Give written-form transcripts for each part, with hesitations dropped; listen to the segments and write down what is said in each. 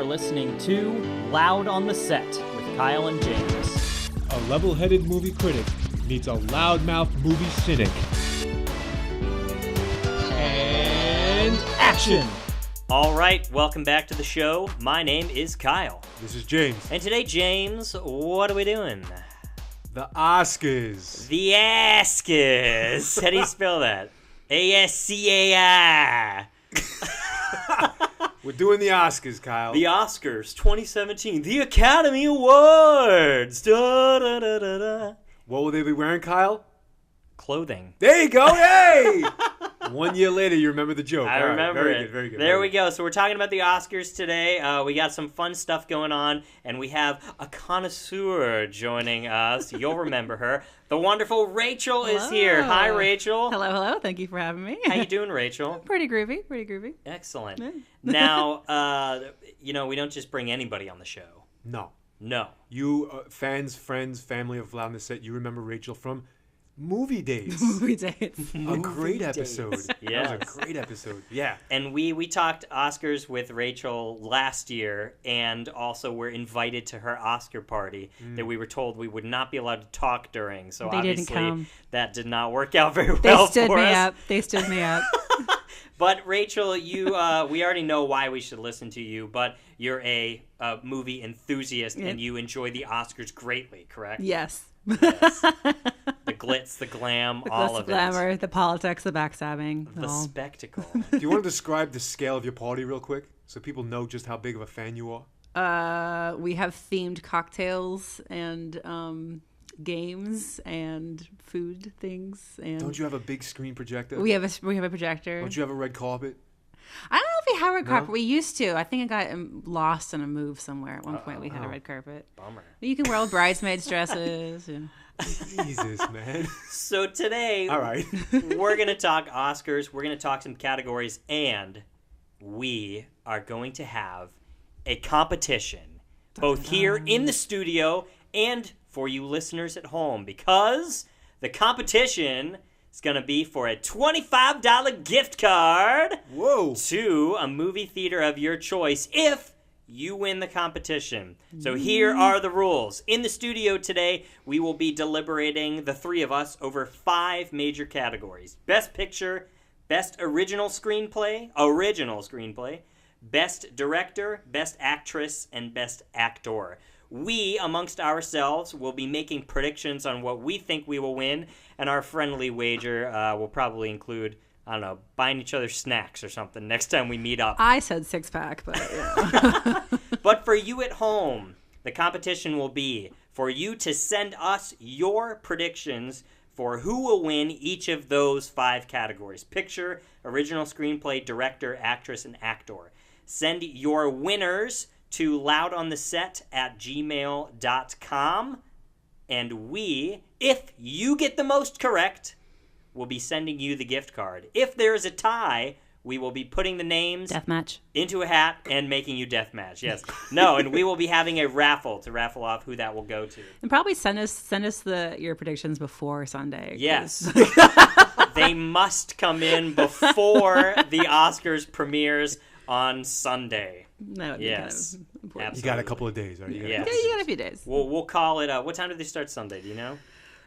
listening to Loud on the Set with Kyle and James. A level-headed movie critic meets a loudmouth movie cynic. And action! All right, welcome back to the show. My name is Kyle. This is James. And today, James, what are we doing? The Oscars. The Oscars. How do you spell that? A-S-C-A-I. We're doing the Oscars, Kyle. The Oscars 2017. The Academy Awards. Da, da, da, da, da. What will they be wearing, Kyle? Clothing. There you go. Hey! 1 year later, you remember the joke. I remember very it. Good, very good. There we go. So we're talking about the Oscars today. We got some fun stuff going on, and we have a connoisseur joining us. You'll remember her. The wonderful Rachel is here. Hi, Rachel. Hello, hello. Thank you for having me. How you doing, Rachel? Pretty groovy, pretty groovy. Excellent. Yeah. Now, we don't just bring anybody on the show. No. You, fans, friends, family of Loud on the Set, you remember Rachel from Movie Days. Movie dates. A great episode. Yes. That was a great episode. Yeah. And we talked Oscars with Rachel last year, and also were invited to her Oscar party that we were told we would not be allowed to talk during. So They obviously didn't come. that did not work out very They well stood for me us. up. They stood me up. But Rachel, you we already know why we should listen to you, but you're a movie enthusiast and you enjoy the Oscars greatly, correct? Yes. Yes. The glitz, the glam, all The of glamour, it. the politics, the backstabbing. The all. spectacle. Do you want to describe the scale of your party real quick so people know just how big of a fan you are? We have themed cocktails and games and food things. And Don't you have a big screen projector? we have a projector. Don't you have a red carpet? I don't know if we have a red No? carpet. We used to. I think I got lost in a move somewhere. At one point, we had a red carpet. Bummer. You can wear bridesmaids' dresses. Yeah. Jesus, man. So today, All right. we're going to talk Oscars, we're going to talk some categories, and we are going to have a competition, both here in the studio and for you listeners at home, because the competition is going to be for a $25 gift card Whoa. to a movie theater of your choice if you win the competition. So here are the rules. In the studio today, we will be deliberating, the three of us, over 5 major categories. Best Picture, Best Original Screenplay, Best Director, Best Actress, and Best Actor. We, amongst ourselves, will be making predictions on what we think we will win, and our friendly wager will probably include, I don't know, buying each other snacks or something next time we meet up. I said 6-pack, but yeah. But for you at home, the competition will be for you to send us your predictions for who will win each of those 5 categories. Picture, Original Screenplay, Director, Actress, and Actor. Send your winners to loudontheset@gmail.com, and we, if you get the most correct, will be sending you the gift card. If there is a tie, we will be putting the names Deathmatch. into a hat and making you deathmatch. Yes. No, and we will be having a raffle to raffle off who that will go to. And probably send us your predictions before Sunday. 'Cause- Yes. They must come in before the Oscars premieres on Sunday. That would Yes. be kind of important. You got a couple of days, right? Yeah. Yeah, you got a few days. We'll call it, what time do they start Sunday? Do you know?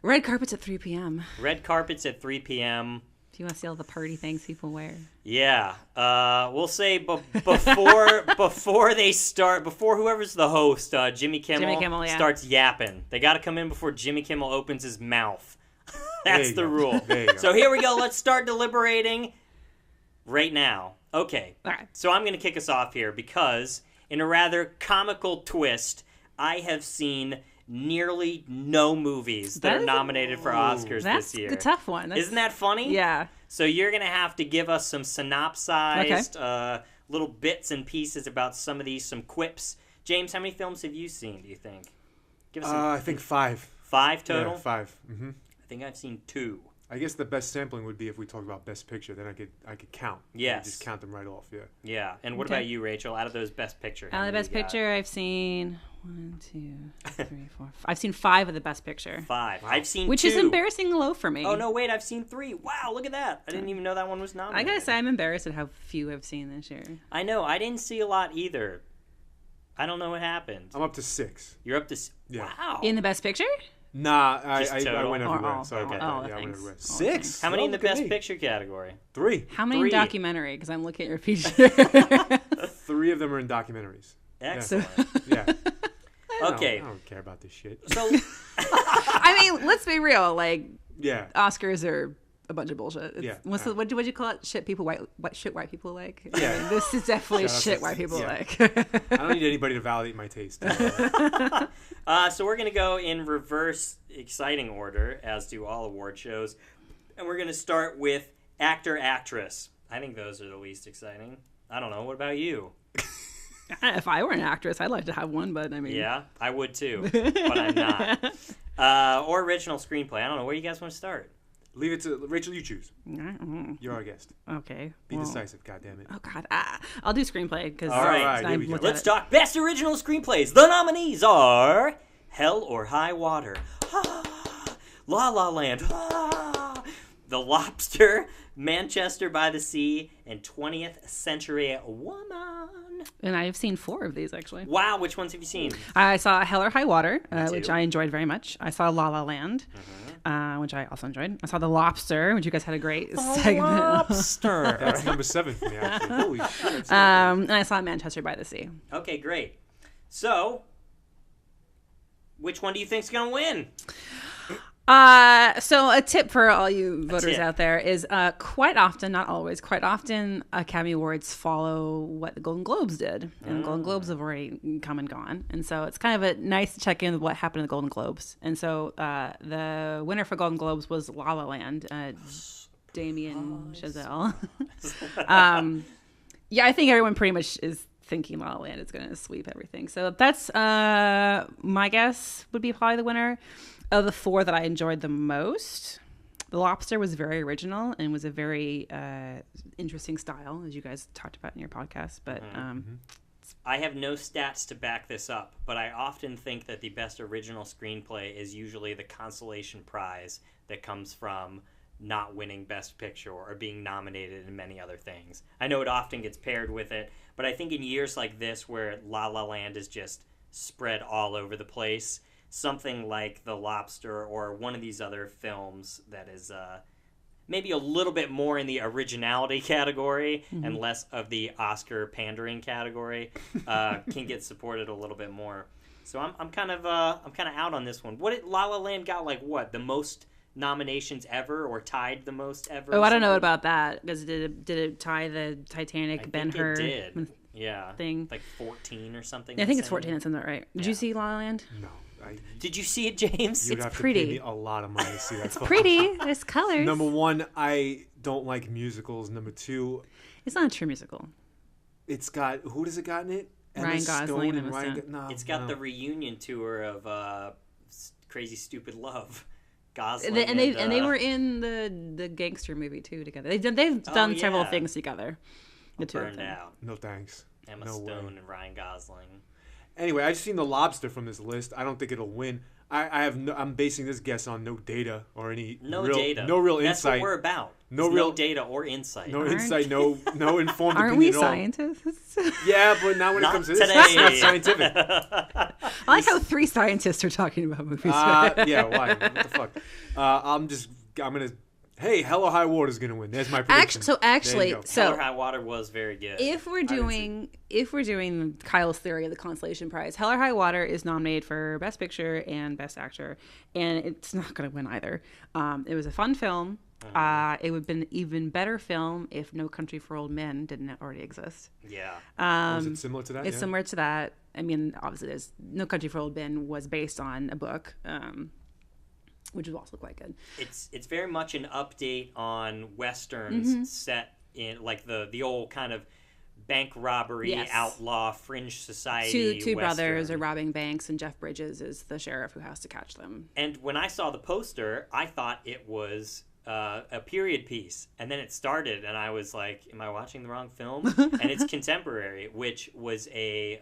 Red carpets at 3 p.m. Red carpets at 3 p.m. If you want to see all the party things people wear. Yeah, we'll say before they start, before whoever's the host, Jimmy Kimmel, yeah. starts yapping. They got to come in before Jimmy Kimmel opens his mouth. That's the rule. There you go. So here we go. Let's start deliberating right now. Okay. All right. So I'm going to kick us off here because, in a rather comical twist, I have seen nearly no movies that are nominated for Oscars That's this year. the tough one. Isn't that funny? Yeah. So you're going to have to give us some synopsized little bits and pieces about some of these, some quips. James, how many films have you seen, do you think? Give us I think 5. 5 total? Yeah, 5. Mm-hmm. I think I've seen 2. I guess the best sampling would be if we talked about Best Picture. Then I could count. Yes. Just count them right off. Yeah. Yeah. And what Okay. about you, Rachel? Out of those Best Picture, how Out of the many Best you got? Picture, I've seen 1, 2, 3, 4. I've seen 5 of the Best Picture, 5. I've seen which 2. is embarrassingly low for me. Oh no, wait! I've seen 3. Wow, look at that! I didn't even know that one was I nominated. gotta say, I'm embarrassed at how few I've seen this year. I know. I didn't see a lot either. I don't know what happened. I'm up to 6. You're up to... Yeah. Wow. In the best picture? Nah, Just I total? went everywhere. Oh, Sorry okay. about that. Oh, Yeah, I went thanks. everywhere. Oh, 6? How many in the Look at best me. picture category? 3. How many 3. in documentary? Because I'm looking at your feature. 3 of them are in documentaries. Excellent. Yeah. Okay. I don't care about this shit. So, I mean, let's be real. Like, Yeah. Oscars are a bunch of bullshit. It's, Yeah. What do you call it? Shit white people like. Yeah. I mean, this is definitely Shout out shit to- white people yeah. like. I don't need anybody to validate my taste. so we're going to go in reverse exciting order, as do all award shows. And we're going to start with actor, actress. I think those are the least exciting. I don't know. What about you? If I were an actress, I'd like to have one, but I mean, Yeah, I would too, but I'm not. Or original screenplay. I don't know. Where do you guys want to start? Leave it to Rachel. You choose. Mm-hmm. You're our guest. Okay. Be well, decisive. God damn it. Oh God, I'll do screenplay because All right, here we go. Let's talk best original screenplays. The nominees are Hell or High Water, La La Land, The Lobster, Manchester by the Sea, and 20th Century Woman. And I've seen 4 of these actually. Wow, which ones have you seen? I saw Hell or High Water, which too. I enjoyed very much. I saw La La Land, which I also enjoyed. I saw The Lobster, which you guys had a great segment. Lobster. That's number 7 for me, actually. Holy shit. And I saw Manchester by the Sea. Okay, great. So, which one do you think's gonna win? So a tip for all you voters tip. out there is quite often, not always, quite often Academy Awards follow what the Golden Globes did. And the Golden Globes have already come and gone. And so it's kind of a nice to check in with what happened in the Golden Globes. And so the winner for Golden Globes was La La Land, Damien Chazelle. Yeah, I think everyone pretty much is thinking La La Land is going to sweep everything. So that's my guess would be probably the winner. Of the 4 that I enjoyed the most, The Lobster was very original and was a very interesting style, as you guys talked about in your podcast. But I have no stats to back this up, but I often think that the best original screenplay is usually the consolation prize that comes from not winning Best Picture or being nominated in many other things. I know it often gets paired with it, but I think in years like this where La La Land is just spread all over the place, something like The Lobster or one of these other films that is maybe a little bit more in the originality category and less of the Oscar pandering category can get supported a little bit more. So I'm kind of out on this one. What did La La Land got, like, what, the most nominations ever or tied the most ever? oh, I don't know about that because did it tie the Titanic I Ben think Hur it did. Yeah, thing? like 14 or something. Yeah, I think it's insane. 14. That sounds right. Did Yeah. you see La La Land? No. Did you see it, James? You'd It's have pretty. to pay me a lot of money to see that. It's pretty. There's colors. Number 1, I don't like musicals. Number 2, It's not a true musical. it's got, who does it got in it? Ryan Emma Gosling Stone and and Emma Ryan. Stone. No, It's got no. the reunion tour of Crazy Stupid Love. Gosling And they were in the gangster movie too together. They've done several yeah. things together. The two of Burned them. Out. No thanks. Emma No Stone way. and Ryan Gosling. Anyway, I just seen The Lobster from this list. I don't think it'll win. I'm basing this guess on no data or any No real, data. no real That's insight. what we're about. No It's real- no data or insight. No Aren't- insight, no informed Aren't we opinion at all. scientists? Yeah, but not when Not it comes to this. today. It's not scientific. I like how 3 scientists are talking about movies. Yeah, why? What the fuck? I'm gonna. Hey, Hell or High Water is gonna win. There's my prediction. Actually, There you go. Hell or High Water was very good. if we're doing Kyle's theory of the consolation prize, Hell or High Water is nominated for Best Picture and Best Actor, and it's not going to win either. It was a fun film. It would have been an even better film if No Country for Old Men didn't already exist. Yeah. Was it similar to that? It's Yeah. similar to that. I mean, obviously, there's No Country for Old Men was based on a book, which was also quite good. It's very much an update on westerns set in like the old kind of bank robbery, Yes. outlaw, fringe society. Two brothers western. are robbing banks, and Jeff Bridges is the sheriff who has to catch them. And when I saw the poster, I thought it was a period piece, and then it started, and I was like, "Am I watching the wrong film?" And it's contemporary, which was a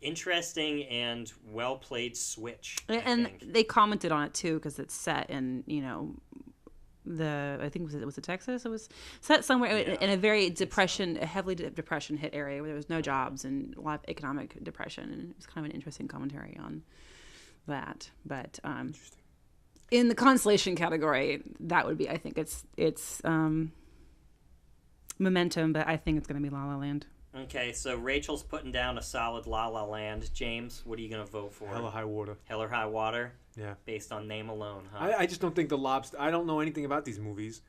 interesting and well played switch. I And think. they commented on it too because it's set in I think was it Texas? It was set somewhere in a very heavily depression hit area where there was no jobs and a lot of economic depression, and it was kind of an interesting commentary on that. But in the consolation category, that would be, I think it's Momentum, but I think it's going to be La La Land. Okay, so Rachel's putting down a solid La La Land. James, what are you going to vote for? Hell or High Water. Hell or High Water? Yeah. Based on name alone, huh? I just don't think The Lobster... I don't know anything about these movies.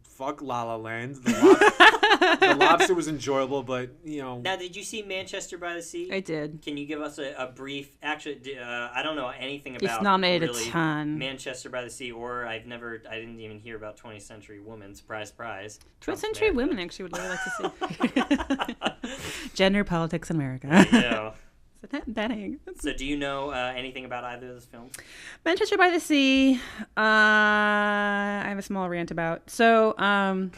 Fuck La La Land. The Lobster was enjoyable, but, you know... Now, did you see Manchester by the Sea? I did. Can you give us a brief... Actually, I don't know anything about... It's nominated really a ton. Manchester by the Sea, or I didn't even hear about 20th Century Women. Surprise, surprise. 20th Century Women, actually, would really like to see. Gender, politics, in America. There you go. Betting. So do you know anything about either of those films? Manchester by the Sea, I have a small rant about. So, and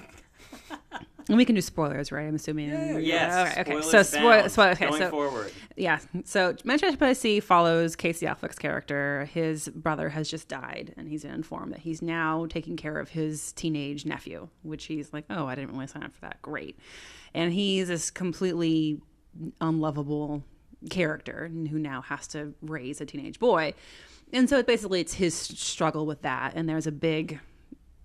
we can do spoilers, right? I'm assuming. Yes. Okay. Spoilers So, bound. Going forward. Yeah. So Manchester by the Sea follows Casey Affleck's character. His brother has just died, and he's been informed that he's now taking care of his teenage nephew, which he's like, oh, I didn't really sign up for that. Great. And he's this completely unlovable character who now has to raise a teenage boy. And so it's his struggle with that. And there's a big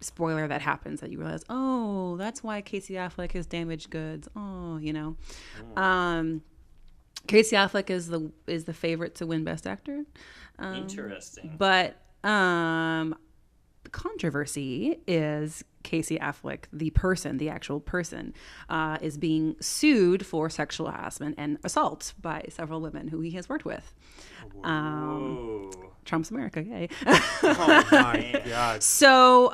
spoiler that happens that you realize, oh, that's why Casey Affleck is damaged goods. Oh, you know. Casey Affleck is the favorite to win Best Actor. Interesting. But the controversy is Casey Affleck, the actual person, is being sued for sexual harassment and assault by several women who he has worked with. Trump's America, yay. Oh my God. So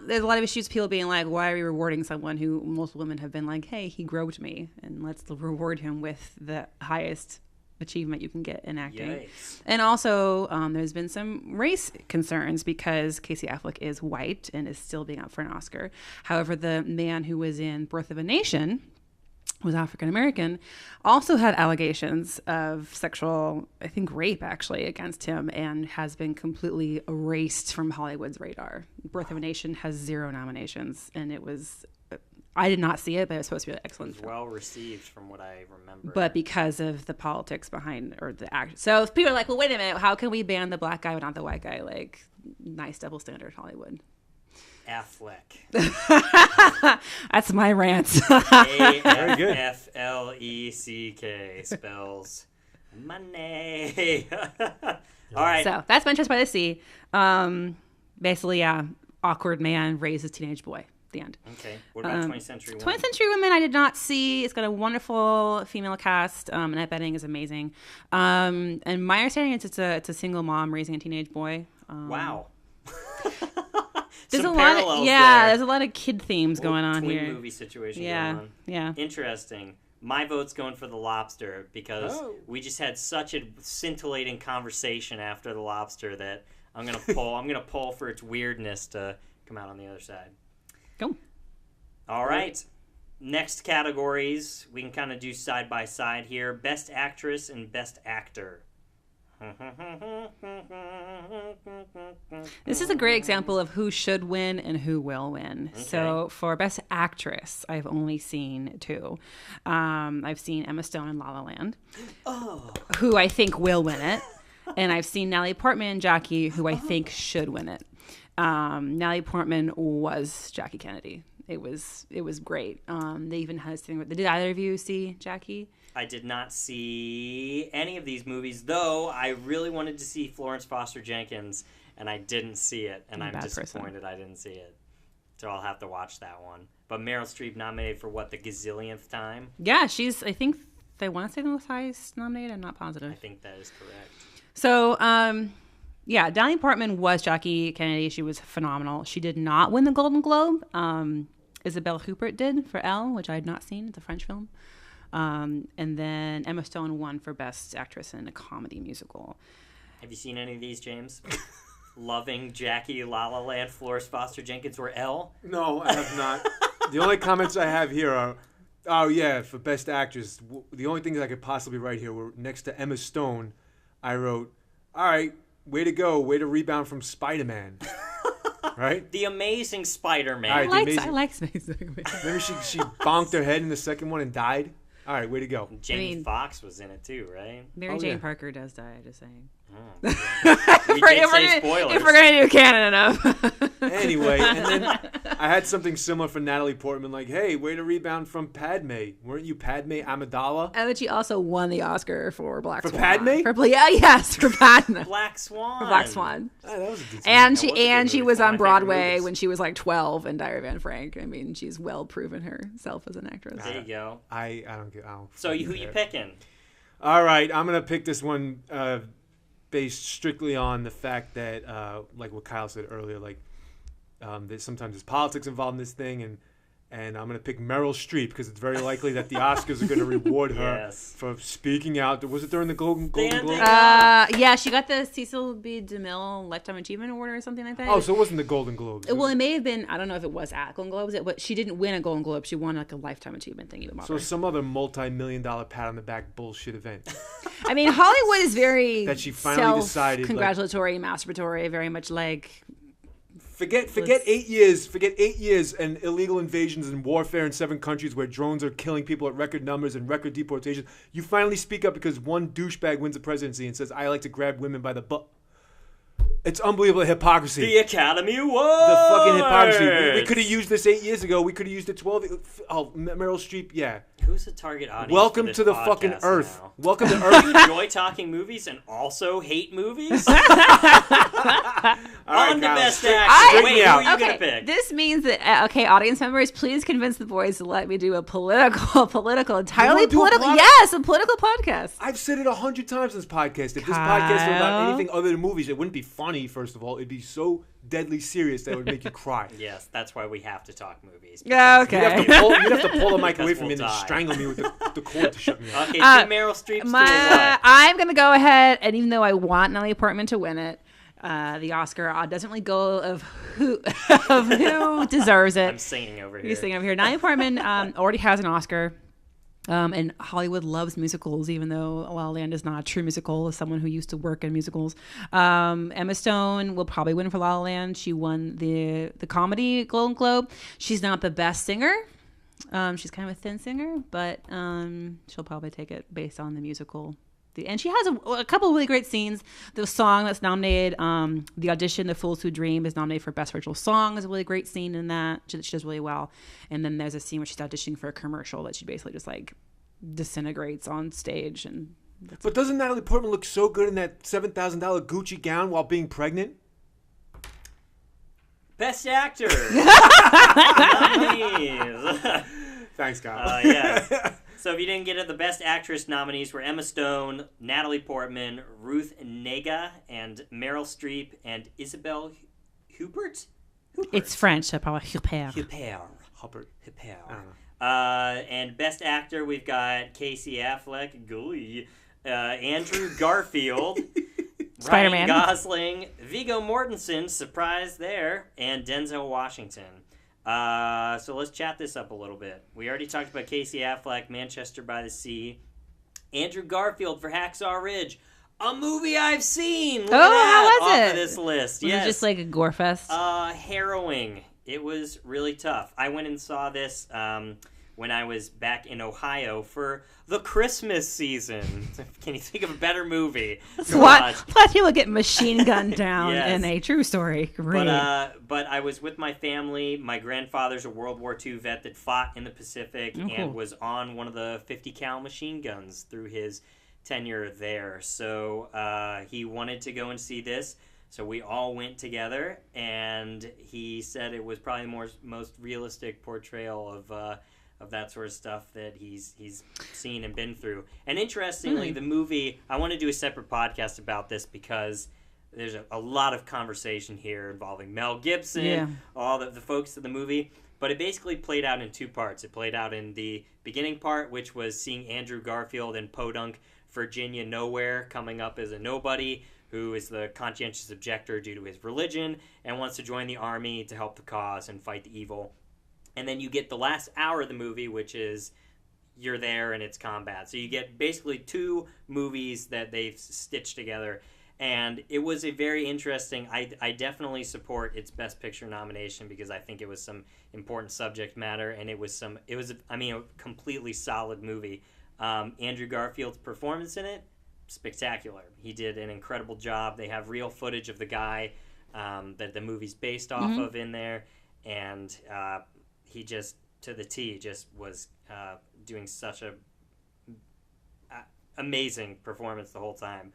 there's a lot of issues, people being like, why are we rewarding someone who most women have been like, hey, he groped me, and let's reward him with the highest achievement you can get in acting. Yikes. And also there's been some race concerns because Casey Affleck is white and is still being up for an Oscar. However, the man who was in Birth of a Nation was African American, also had allegations of sexual, I think rape actually, against him, and has been completely erased from Hollywood's radar. Birth of a Nation has 0 nominations, and it was, I did not see it, but it was supposed to be an excellent film. Well received from what I remember. But because of the politics behind, or the act. So people are like, well, wait a minute, how can we ban the black guy but not the white guy? Like, nice double standard, Hollywood. Affleck. That's my rant. AFFLECK spells money. All right. So that's Manchester by the Sea. Basically, yeah, awkward man raises teenage boy. The end. Okay. What about 20th Century Women? 20th Century Women I did not see. It's got a wonderful female cast. Annette Bening is amazing. And my understanding is it's a single mom raising a teenage boy. Wow. There's Some a lot parallels of there. there's a lot of kid themes going on twin here. Movie situation Yeah, going on. yeah. Interesting. My vote's going for The Lobster because we just had such a scintillating conversation after The Lobster that I'm gonna pull for its weirdness to come out on the other side. Go. All right. Next categories we can kind of do side by side here: Best Actress and Best Actor. This is a great example of who should win and who will win. Okay. So for Best Actress, I've only seen 2. I've seen Emma Stone in La La Land, who I think will win it. And I've seen Natalie Portman and Jackie, who I think should win it. Natalie Portman was Jackie Kennedy. It was great. They even had this thing. Did either of you see Jackie? I did not see any of these movies, though I really wanted to see Florence Foster Jenkins, and I didn't see it, and I'm disappointed I didn't see it. So I'll have to watch that one. But Meryl Streep nominated for what, the gazillionth time? Yeah, she's, I think, they want to say the most highest nominated. I'm not positive. I think that is correct. So, yeah, Natalie Portman was Jackie Kennedy. She was phenomenal. She did not win the Golden Globe. Isabelle Huppert did for Elle, which I had not seen. It's a French film. And then Emma Stone won for Best Actress in a Comedy Musical. Have you seen any of these, James? Loving, Jackie, La La Land, Florence Foster Jenkins, or Elle? No, I have not. The only comments I have here are, oh yeah, for Best Actress, the only things I could possibly write here were next to Emma Stone, I wrote, all right, way to go, way to rebound from Spider-Man. Right? The Amazing Spider-Man. All right, I like Snakes. Remember she bonked her head in the second one and died? All right, way to go. Jamie Foxx was in it too, right? Mary Jane Parker does die, just saying. We did say spoilers. If we're going to do canon enough. Anyway, and then I had something similar for Natalie Portman, like, hey, way to rebound from Padme. Weren't you Padme Amidala? And then she also won the Oscar for Black Swan. For Padme? Yes, for Padme. Black Swan. For Black Swan. Oh, that was a decent And she was on my favorite Broadway movies. when she was like 12 in Diary of Anne Frank. I mean, she's well proven herself as an actress. There you go. I don't get. So who you picking? All right, I'm gonna pick this one based strictly on the fact that, like what Kyle said earlier, like sometimes there's politics involved in this thing, and I'm gonna pick Meryl Streep because it's very likely that the Oscars are gonna reward her for speaking out. Was it during the Golden Globe? Yeah, she got the Cecil B. DeMille Lifetime Achievement Award or something like that. Oh, so it wasn't the Golden Globes. Well, it may have been. I don't know if it was at Golden Globes, but she didn't win a Golden Globe. She won like a Lifetime Achievement thing. So some other multi-million-dollar pat on the back bullshit event. I mean, Hollywood is very that she finally decided, congratulatory, masturbatory, very much like. Forget 8 years. Forget 8 years and illegal invasions and warfare in 7 countries where drones are killing people at record numbers and record deportations. You finally speak up because one douchebag wins the presidency and says, "I like to grab women by the butt." It's unbelievable hypocrisy. The Academy Awards. The fucking hypocrisy. We could have used this 8 years ago. We could have used it 12. Oh, Meryl Streep, yeah. Who's the target audience? Welcome for this to the podcast fucking Earth. now? Welcome to Earth. Do you enjoy talking movies and also hate movies? On to Best Actor. Wait, who are you gonna pick? This means that audience members, please convince the boys to let me do a entirely political. Yes, a political podcast. I've said it 100 times in this podcast. If this podcast were about anything other than movies, it wouldn't be funny. First of all, it'd be so deadly serious that it would make you cry. Yes, that's why we have to talk movies. Yeah, okay. You'd have to pull the mic away from me and then strangle me with the cord to shut me up. Okay, two Meryl Streeps to a what? I'm going to go ahead, and even though I want Natalie Portman to win it, the Oscar doesn't really go of who deserves it. I'm singing over here. You're singing over here. Natalie Portman already has an Oscar. And Hollywood loves musicals, even though La La Land is not a true musical. As someone who used to work in musicals, Emma Stone will probably win for La La Land. She won the comedy Golden Globe. She's not the best singer. She's kind of a thin singer, but she'll probably take it based on the musical. And she has a couple of really great scenes. The song that's nominated, the audition, "The Fools Who Dream," is nominated for Best Original Song. Is a really great scene in that. She does really well. And then there's a scene where she's auditioning for a commercial that she basically just like disintegrates on stage. But doesn't Natalie Portman look so good in that $7,000 Gucci gown while being pregnant? Best Actor. Nominees. Thanks, Kyle. Yes. So if you didn't get it, the Best Actress nominees were Emma Stone, Natalie Portman, Ruth Negga, and Meryl Streep, and Isabelle Huppert? It's French, so probably Huppert. Huppert. And Best Actor, we've got Casey Affleck, Andrew Garfield, Spider-Man. Ryan Gosling, Viggo Mortensen, surprise there, and Denzel Washington. So let's chat this up a little bit. We already talked about Casey Affleck, Manchester by the Sea. Andrew Garfield for Hacksaw Ridge, a movie I've seen. Look at that, how was it? Off of this list. Was it just like a gore fest? Harrowing. It was really tough. I went and saw this when I was back in Ohio for the Christmas season. Can you think of a better movie to watch? Plus, people get machine gunned down Yes. in a true story. But I was with my family. My grandfather's a World War II vet that fought in the Pacific and was on one of the 50 cal machine guns through his tenure there. So he wanted to go and see this. So we all went together, and he said it was probably the most realistic portrayal of that sort of stuff that he's seen and been through. And interestingly, the movie, I want to do a separate podcast about this because there's a lot of conversation here involving Mel Gibson, all the folks of the movie. But it basically played out in 2 parts. It played out in the beginning part, which was seeing Andrew Garfield in Podunk, Virginia nowhere, coming up as a nobody who is the conscientious objector due to his religion and wants to join the army to help the cause and fight the evil. And then you get the last hour of the movie, which is you're there and it's combat. So you get basically 2 movies that they've stitched together. And it was a very interesting. I definitely support its Best Picture nomination because I think it was some important subject matter, and it was a completely solid movie. Andrew Garfield's performance in it, spectacular. He did an incredible job. They have real footage of the guy that the movie's based off of in there, and he just, to the T, just was doing such a amazing performance the whole time.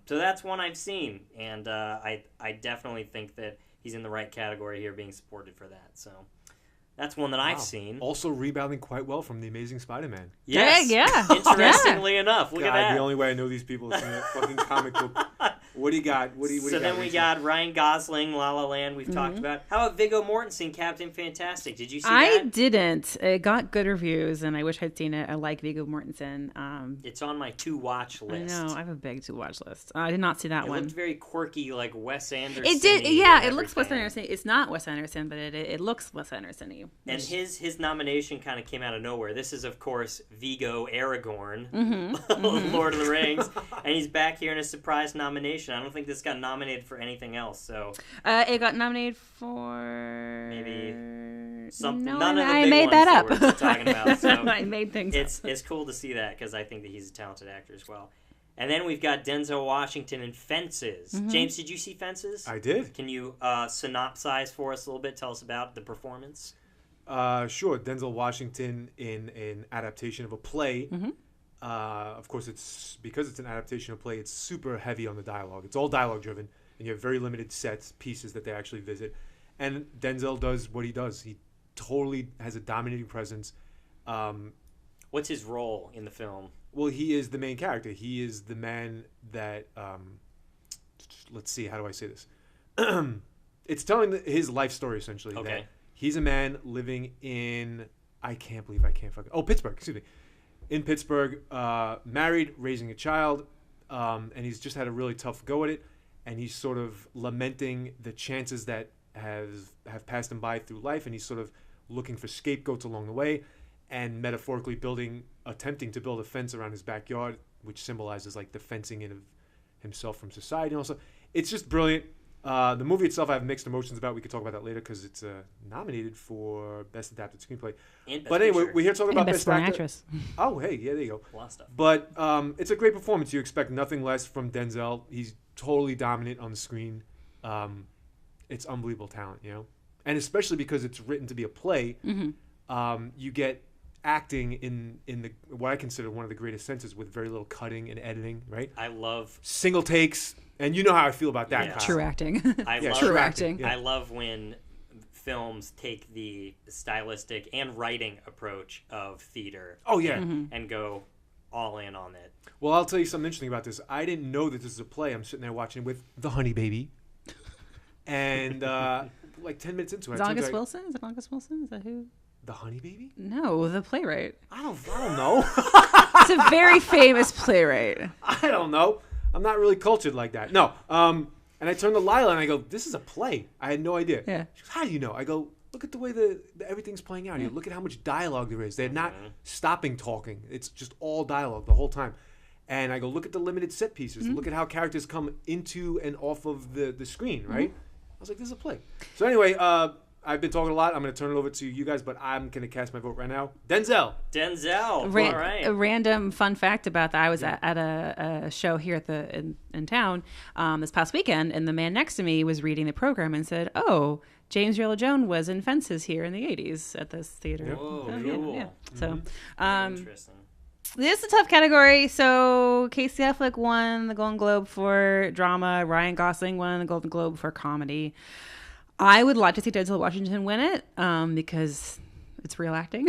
So that's one I've seen, and I definitely think that he's in the right category here, being supported for that. So that's one that I've seen. Also rebounding quite well from The Amazing Spider-Man. Yes. Yeah. Interestingly enough, look at that. The only way I know these people is in that fucking comic book. What do you got? What do you got? Then we got Ryan Gosling, La La Land, we've talked about. How about Viggo Mortensen, Captain Fantastic? Did you see that? I didn't. It got good reviews, and I wish I'd seen it. I like Viggo Mortensen. It's on my to-watch list. I know. I have a big to-watch list. I did not see that one. It looked very quirky, like Wes Anderson. It did. Yeah, it looks Wes Anderson. It's not Wes Anderson, but it looks Wes Anderson-y. And his nomination kind of came out of nowhere. This is, of course, Viggo Aragorn, Lord of the Rings, and he's back here in a surprise nomination. I don't think this got nominated for anything else. So it got nominated for maybe something. No, none of the I big made ones that up. we're talking about. So I made things up. It's cool to see that because I think that he's a talented actor as well. And then we've got Denzel Washington in Fences. James, did you see Fences? I did. Can you synopsize for us a little bit? Tell us about the performance. Sure. Denzel Washington in an adaptation of a play. Of course, because it's an adaptation of a play, it's super heavy on the dialogue. It's all dialogue driven, and you have very limited sets, pieces that they actually visit. And Denzel does what he does. He totally has a dominating presence. What's his role in the film? Well, he is the main character. He is the man that, let's see, how do I say this? It's telling his life story, essentially. Okay. That he's a man living in, Pittsburgh, excuse me. In Pittsburgh, married, raising a child, and he's just had a really tough go at it, and he's sort of lamenting the chances that have passed him by through life, and he's sort of looking for scapegoats along the way, and metaphorically attempting to build a fence around his backyard, which symbolizes like the fencing in of himself from society. And also, it's just brilliant. The movie itself, I have mixed emotions about. We could talk about that later because it's nominated for Best Adapted Screenplay. But anyway, we're here talking about Best Actor. Actress. Oh, hey, yeah, there you go. A lot of stuff. But it's a great performance. You expect nothing less from Denzel. He's totally dominant on the screen. It's unbelievable talent, you know? And especially because it's written to be a play, you get acting in the what I consider one of the greatest senses with very little cutting and editing, right? I love single takes, and you know how I feel about that. Yeah. Kyle. True acting. True acting. I love when films take the stylistic and writing approach of theater. Oh yeah, and go all in on it. Well, I'll tell you something interesting about this. I didn't know that this is a play. I'm sitting there watching it with the Honey Baby, and like 10 minutes into it, Is it August Wilson? Is it August Wilson? Is that who? The Honey Baby? No, the playwright. I don't know. It's a very famous playwright. I don't know. I'm not really cultured like that. No. And I turned to Lila and I go, "This is a play." I had no idea. Yeah. She goes, "How do you know?" I go, "Look at the way everything's playing out here. Look at how much dialogue there is. They're not stopping talking. It's just all dialogue the whole time." And I go, "Look at the limited set pieces. Look at how characters come into and off of the screen, right?" I was like, "This is a play." So anyway, I've been talking a lot. I'm going to turn it over to you guys, but I'm going to cast my vote right now. Denzel. All right. A random fun fact about that. I was at a show here in town this past weekend, and the man next to me was reading the program and said, "Oh, James Earl Jones was in Fences here in the 80s at this theater." Whoa, So, cool. yeah. So, Interesting. this is a tough category. So Casey Affleck won the Golden Globe for drama. Ryan Gosling won the Golden Globe for comedy. I would like to see Denzel Washington win it because it's real acting,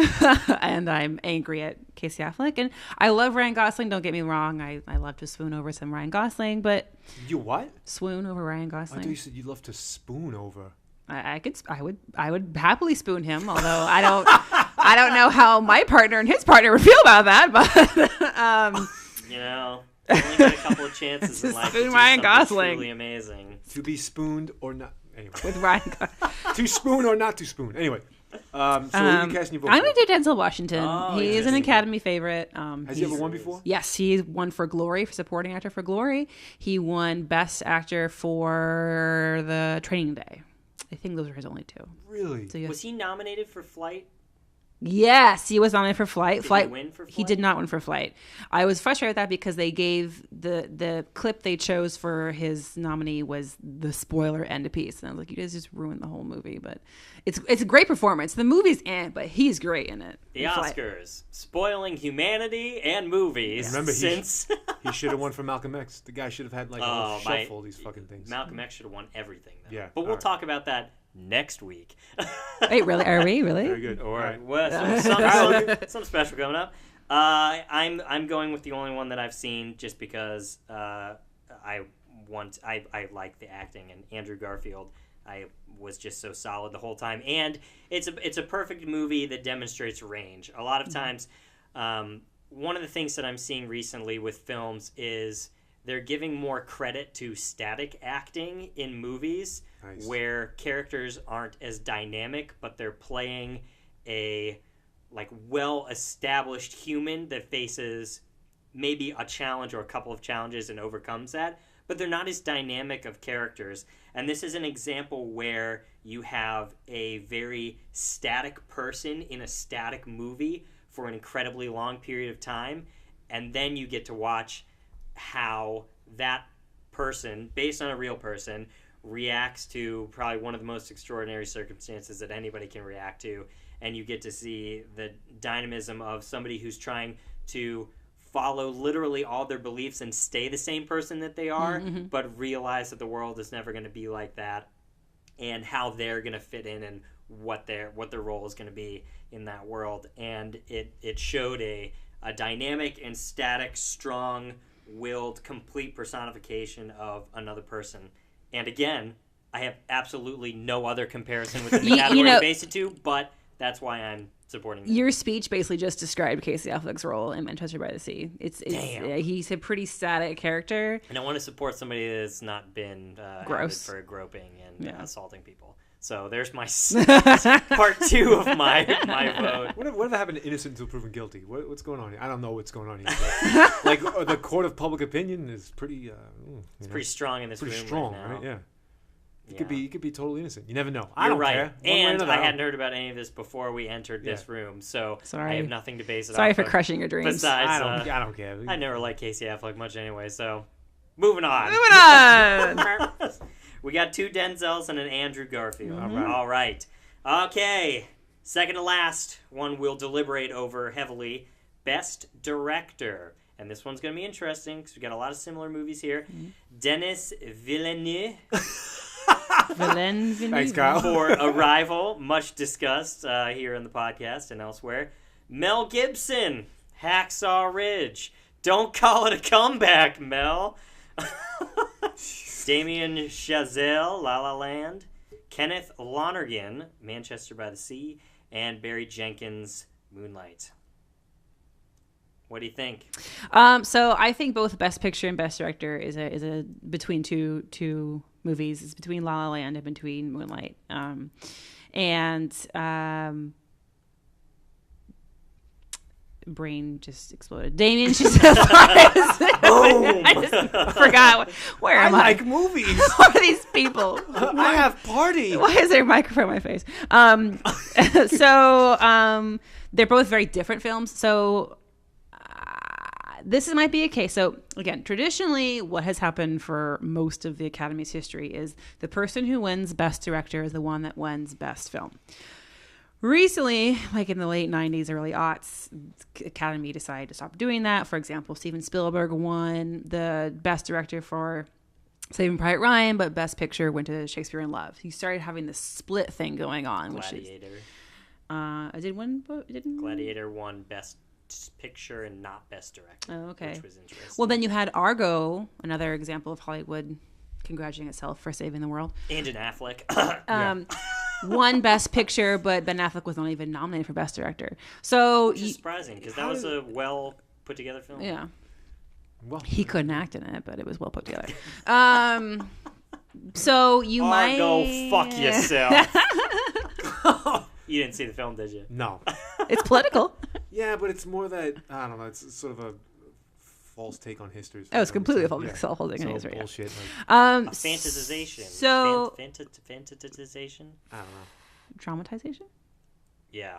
and I'm angry at Casey Affleck. And I love Ryan Gosling. Don't get me wrong. I love to swoon over some Ryan Gosling, but You what? swoon over Ryan I Gosling. thought you said you'd love to spoon over. I would happily spoon him, although I don't know how my partner and his partner would feel about that, but You know, you only got a couple of chances in To life to spoon do Ryan something Gosling. truly amazing. To be spooned or not. Anyway. with Ryan Gosling. To spoon or not to spoon. Anyway. So who are you casting your vote I'm for? going to do Denzel Washington. Oh, he is an interesting. Academy favorite. Has he ever won before? Yes, he won for Glory, for supporting actor for Glory. He won Best Actor for The Training Day. I think those are his only two. Really? So, yeah. Was he nominated for Flight? Yes, he was nominated for Flight. Did he win for He Flight? did not win for Flight. I was frustrated with that because they gave the clip they chose for his nominee was the spoiler end piece, and I was like, you guys just ruined the whole movie. But it's a great performance. The movie's but he's great in it. The In Flight. Oscars, spoiling humanity and movies. Remember, since he should have won for Malcolm X. The guy should have had like a whole shelf full of these fucking things. Malcolm X should have won everything. Though. Yeah, but we'll alright. talk about that next week. Wait, really? Are we really? Very good. Or All right. well, some special coming up. I'm going with the only one that I've seen just because I like the acting, and Andrew Garfield I was just so solid the whole time, and it's a perfect movie that demonstrates range. A lot of times, one of the things that I'm seeing recently with films is they're giving more credit to static acting in movies. Nice. Where characters aren't as dynamic, but they're playing a like well-established human that faces maybe a challenge or a couple of challenges and overcomes that, but they're not as dynamic of characters. And this is an example where you have a very static person in a static movie for an incredibly long period of time, and then you get to watch how that person, based on a real person, reacts to probably one of the most extraordinary circumstances that anybody can react to, and you get to see the dynamism of somebody who's trying to follow literally all their beliefs and stay the same person that they are, but realize that the world is never going to be like that, and how they're going to fit in and what their role is going to be in that world. And it showed a dynamic and static, strong-willed, complete personification of another person. And again, I have absolutely no other comparison within the category to base it to, but that's why I'm supporting them. Your speech basically just described Casey Affleck's role in Manchester by the Sea. Damn. He's a pretty static character. And I want to support somebody that's not been Gross. outed for groping and Yeah. assaulting people. So there's my part 2 of my vote. Whatever happened to innocent until proven guilty? What's going on here? I don't know what's going on here. But, like the court of public opinion is pretty. It's pretty strong in this pretty room strong, right now. right? Yeah. Yeah. You could be totally innocent. You never know. I You're don't right. care. One way or And another, I don't- hadn't heard about any of this before we entered this room, so Sorry. I have nothing to base it Sorry off for of. crushing your dreams. Besides, I don't care. I never liked Casey Affleck much anyway, so moving on. We got 2 Denzels and an Andrew Garfield. All right. Okay. Second to last one we'll deliberate over heavily. Best Director. And this one's going to be interesting because we got a lot of similar movies here. Denis Villeneuve Thanks, Kyle. for Arrival, much discussed here in the podcast and elsewhere. Mel Gibson, Hacksaw Ridge. Don't call it a comeback, Mel. Damien Chazelle, La La Land. Kenneth Lonergan, Manchester by the Sea. And Barry Jenkins, Moonlight. What do you think? So I think both Best Picture and Best Director is a between two movies. It's between La La Land and between Moonlight. Brain just exploded. Damien Chazelle. I just forgot. Where am I? like movies. Who are these people? I have party. Why is there a microphone in my face? They're both very different films. So this might be a case. So again, traditionally, what has happened for most of the Academy's history is the person who wins Best Director is the one that wins Best Film. Recently, like in the late 90s, early aughts, Academy decided to stop doing that. For example, Steven Spielberg won the Best Director for Saving Private Ryan, but Best Picture went to Shakespeare in Love. He started having this split thing going on. Gladiator. Which is, Gladiator won Best Picture and not Best Director. Oh, okay. Which was interesting. Well, then you had Argo, another example of Hollywood congratulating itself for saving the world. And an Affleck. Won Best Picture, but Ben Affleck was not even nominated for Best Director. So Which is surprising because that was a well put together film. yeah, Well, he couldn't act in it, but it was well put together. So you might go fuck yourself. You didn't see the film, did you? No. It's political. Yeah, but it's more that I don't know. It's sort of a false take on history. Oh, it's completely a false take on history. Bullshit. Like, a fantasization. So fantasization. I don't know. Dramatization. Yeah.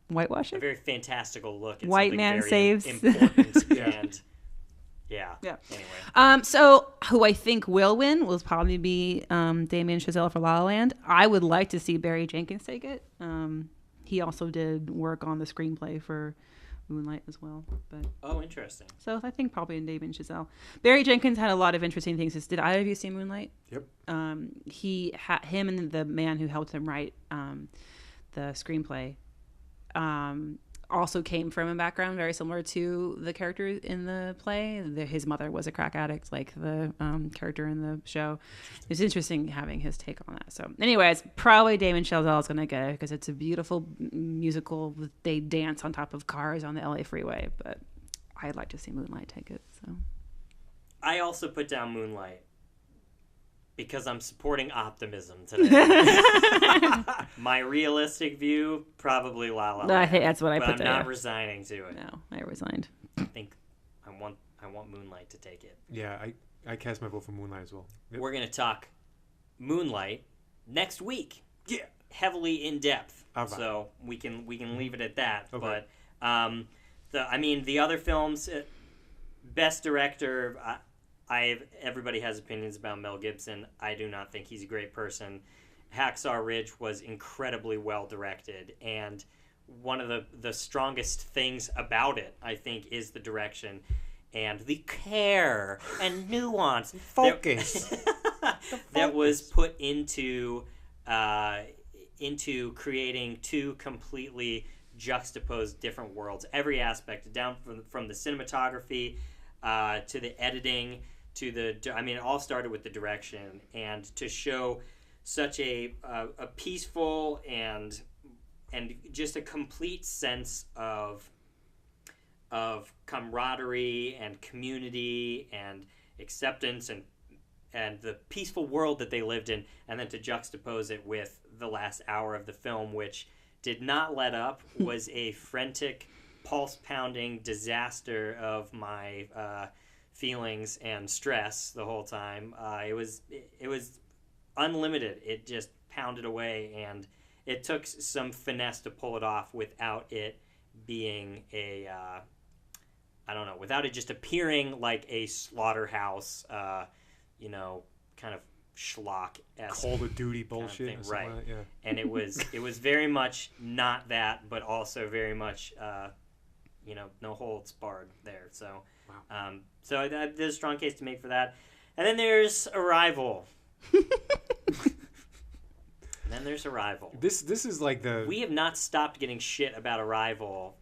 Whitewashing. A very fantastical look. At White something man very saves. Important and yeah. Anyway. So who I think will win will probably be Damien Chazelle for La La Land. I would like to see Barry Jenkins take it. He also did work on the screenplay for Moonlight as well. But interesting. So I think probably Damien Chazelle. Barry Jenkins had a lot of interesting things. Did either of you see Moonlight? Yep. Him and the man who helped him write the screenplay also came from a background very similar to the character in the play. His mother was a crack addict, like the character in the show. It's interesting having his take on that. So anyways, probably Damien Chazelle is going to get it because it's a beautiful musical. They dance on top of cars on the LA freeway, but I'd like to see Moonlight take it. So I also put down Moonlight because I'm supporting optimism today. My realistic view, probably La La Land. I think that's what I put I'm there. not resigning to it. No, I resigned. I think I want Moonlight to take it. Yeah, I cast my vote for Moonlight as well. Yep. We're going to talk Moonlight next week. Yeah. Heavily in depth. All right. So we can leave it at that. Okay. But the other films, best director, everybody has opinions about Mel Gibson. I do not think he's a great person. Hacksaw Ridge was incredibly well directed, and one of the strongest things about it, I think, is the direction and the care and nuance, focus that was put into creating two completely juxtaposed different worlds. Every aspect, down from the cinematography to the editing. It all started with the direction, and to show such a peaceful and just a complete sense of camaraderie and community and acceptance and the peaceful world that they lived in, and then to juxtapose it with the last hour of the film, which did not let up, was a frantic, pulse-pounding disaster of my feelings and stress the whole time. It was unlimited. It just pounded away, and it took some finesse to pull it off without it being without it just appearing like a slaughterhouse, kind of schlock-esque Call of Duty bullshit, kind of thing. Right? Like that, yeah. And it was very much not that, but also very much no holds barred there. So. Wow. So there's a strong case to make for that. And then there's Arrival. This is like We have not stopped getting shit about Arrival.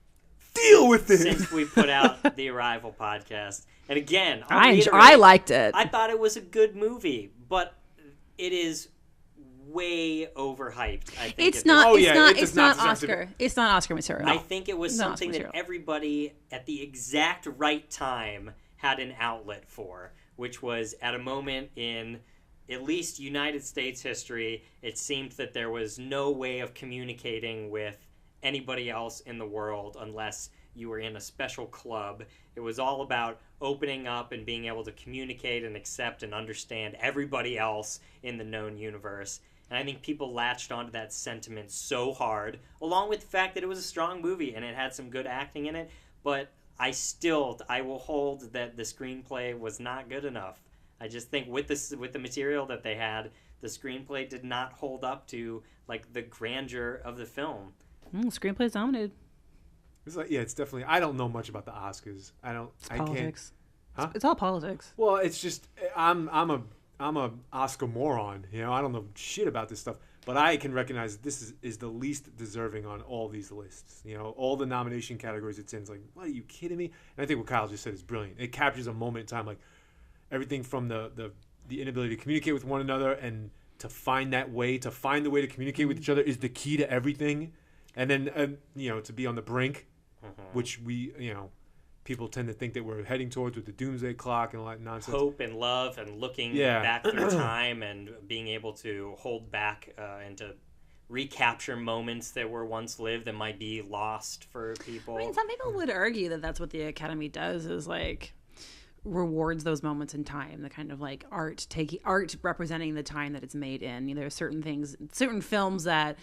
Deal with it! Since we put out the Arrival podcast. And again, I liked it. I thought it was a good movie, but it is way overhyped. I think it's not. It's not deserve Oscar. It's not Oscar material. I think it was something that everybody at the exact right time had an outlet for, which was at a moment in at least United States history. It seemed that there was no way of communicating with anybody else in the world unless you were in a special club. It was all about opening up and being able to communicate and accept and understand everybody else in the known universe. And I think people latched onto that sentiment so hard, along with the fact that it was a strong movie and it had some good acting in it. But I will hold that the screenplay was not good enough. I just think with the material that they had, the screenplay did not hold up to like the grandeur of the film. Screenplay's dominated. It's like, yeah, it's definitely. I don't know much about the Oscars. It's politics. Huh? It's all politics. Well, it's just I'm a Oscar moron. I don't know shit about this stuff, but I can recognize this is the least deserving on all these lists. All the nomination categories it's in. It's like, what, are you kidding me? And I think what Kyle just said is brilliant. It captures a moment in time, like everything from the inability to communicate with one another and to find the way to communicate with each other is the key to everything. And then to be on the brink, which people tend to think that we're heading towards with the doomsday clock and all that nonsense. Hope and love and looking back through time and being able to hold back and to recapture moments that were once lived that might be lost for people. I mean, some people would argue that that's what the Academy does, is like rewards those moments in time, the kind of like art representing the time that it's made in. You know, there are certain things, certain films that,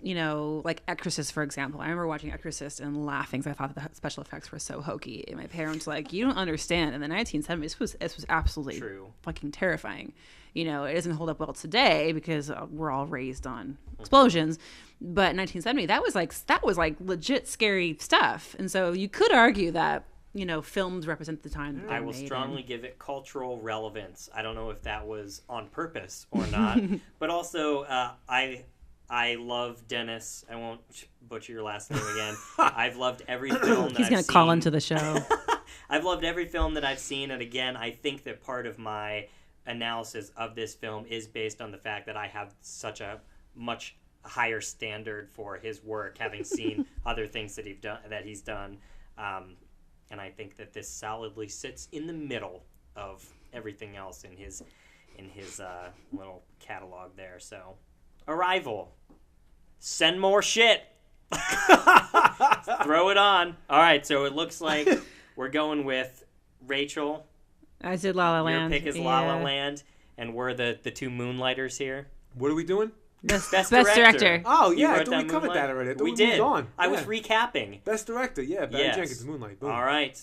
you know, like Exorcist, for example. I remember watching Exorcist and laughing because I thought that the special effects were so hokey. And my parents were like, you don't understand. In the 1970s, this was absolutely fucking terrifying. You know, it doesn't hold up well today because we're all raised on explosions. But in 1970, that was like legit scary stuff. And so you could argue that, you know, films represent the time that they're I will made strongly in. give it cultural relevance. I don't know if that was on purpose or not. But also, I love Dennis. I won't butcher your last name again. I've loved every film that He's going to call into the show. I've loved every film that I've seen. And again, I think that part of my analysis of this film is based on the fact that I have such a much higher standard for his work, having seen other things that he's done. And I think that this solidly sits in the middle of everything else in his little catalog there. So, Arrival. Send more shit. Throw it on. All right, so it looks like we're going with Rachel. I said La La Land. Your pick is La La Land, and we're the two Moonlighters here. What are we doing? Best director. Oh, yeah, I wrote thought we that covered Moonlight? that already. I thought We we did. moved on. I was Yeah. recapping. Best director, yeah, Barry Yes. Jenkins, Moonlight. Boom. All right.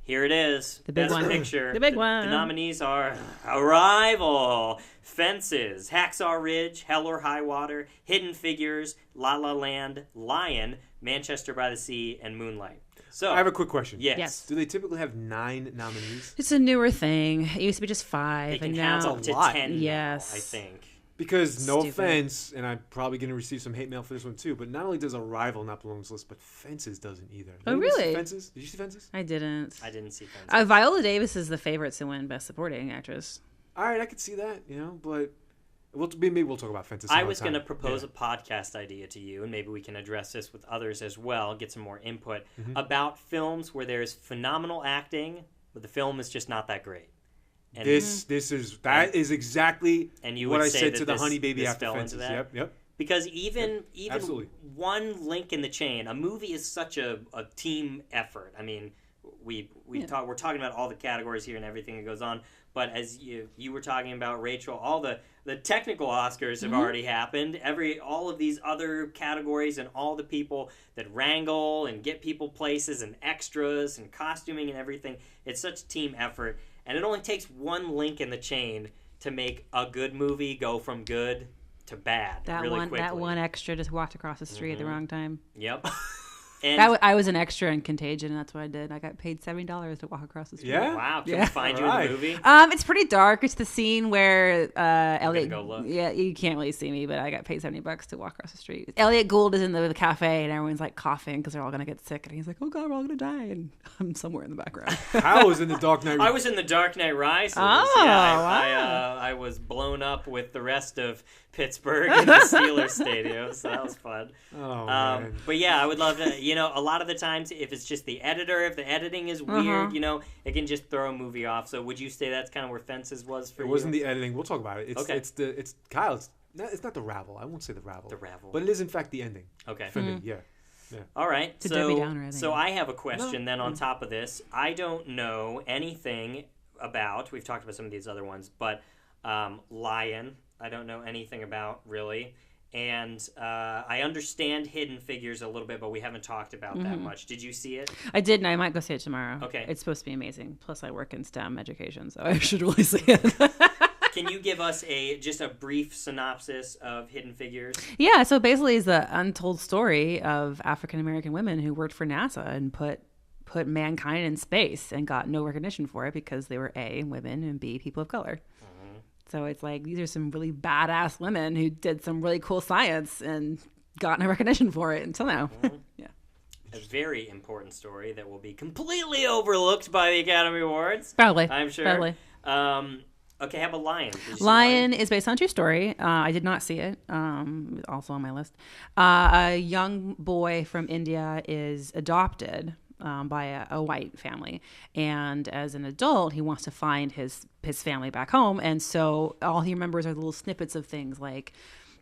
Here it is. The big Best one. picture. The big The one. nominees are Arrival, Fences, Hacksaw Ridge, Hell or High Water, Hidden Figures, La La Land, Lion, Manchester by the Sea, and Moonlight. So I have a quick question. Yes. Do they typically have 9 nominees? It's a newer thing. It used to be just 5. They can and have now up to lot. 10 Yes. now, I think. Because, no Stupid. offense, and I'm probably going to receive some hate mail for this one too, but not only does Arrival not belong on this list, but Fences doesn't either. Did Oh, anyone see really? Fences? Did you see Fences? I didn't. I didn't see Fences. Viola Davis is the favorite to win Best Supporting Actress. All right, I could see that, but maybe we'll talk about Fences some I other was going to time. propose Yeah. a podcast idea to you, and maybe we can address this with others as well, get some more input Mm-hmm. about films where there's phenomenal acting, but the film is just not And That is exactly and you what would I say said that to the this- honey baby this after fell into Fences. that? Yep. Because even Absolutely. one link in the chain, a movie is such a team effort. I mean, we're talking about all the categories here and everything that goes on, but as you were talking about, Rachel, all the technical Oscars have already happened. All of these other categories and all the people that wrangle and get people places and extras and costuming and everything, it's such a team effort, and it only takes one link in the chain to make a good movie go from good to bad really quickly. That one extra just walked across the street at the wrong time. Yep. And I was an extra in Contagion, and that's what I did. I got paid $70 to walk across the street. Yeah? wow, can Yeah. we find you in Alright. the movie? It's pretty dark. It's the scene where Elliot. go look. Yeah, you can't really see me, but I got paid $70 to walk across the street. Elliot Gould is in the cafe, and everyone's like coughing because they're all gonna get sick, and he's like, "Oh God, we're all gonna die," and I'm somewhere in the background. Kyle was in the Dark Knight. I was in the Dark Knight Rises. Oh, wow. I was blown up with the rest of Pittsburgh in the Steelers stadium, so that was fun. Oh, man. But yeah, I would love to. A lot of the times, if it's just the editor, if the editing is weird, it can just throw a movie off. So would you say that's kind of where Fences was for It you? wasn't the editing. We'll talk about it. Okay. It's Kyle. It's not the ravel. I won't say the ravel. The ravel. But it is in fact the ending Okay. for me. Yeah. All right. It's a Debbie Downer, I think. So I have a question then on top of this. I don't know anything about, we've talked about some of these other ones, but Lion, I don't know anything about really. And I understand Hidden Figures a little bit, but we haven't talked about that much. Did you see it? I did, and I might go see it tomorrow. Okay. It's supposed to be amazing. Plus, I work in STEM education, so I should really see it. Can you give us just a brief synopsis of Hidden Figures? Yeah, so basically it's the untold story of African American women who worked for NASA and put mankind in space and got no recognition for it because they were A, women, and B, people of color. So it's like these are some really badass women who did some really cool science and got no recognition for it until now. Yeah. A very important story that will be completely overlooked by the Academy Awards. Probably. I'm sure. Probably. Okay, how about Lion? Did you see Lion is based on a true story. I did not see it. Also on my list. A young boy from India is adopted by a white family, and as an adult, he wants to find his family back home. And so all he remembers are little snippets of things like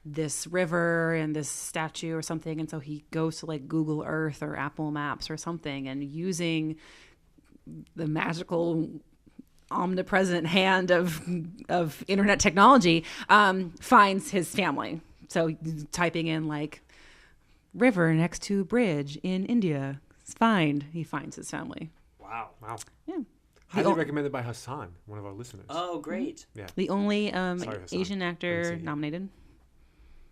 this river and this statue or something. And so he goes to like Google Earth or Apple Maps or something, and using the magical omnipresent hand of internet technology, finds his family. So typing in like river next to bridge in India, he finds his family. Wow. Yeah. Highly recommended by Hassan, one of our listeners. Oh, great. Yeah. The only Hassan. Asian actor nominated.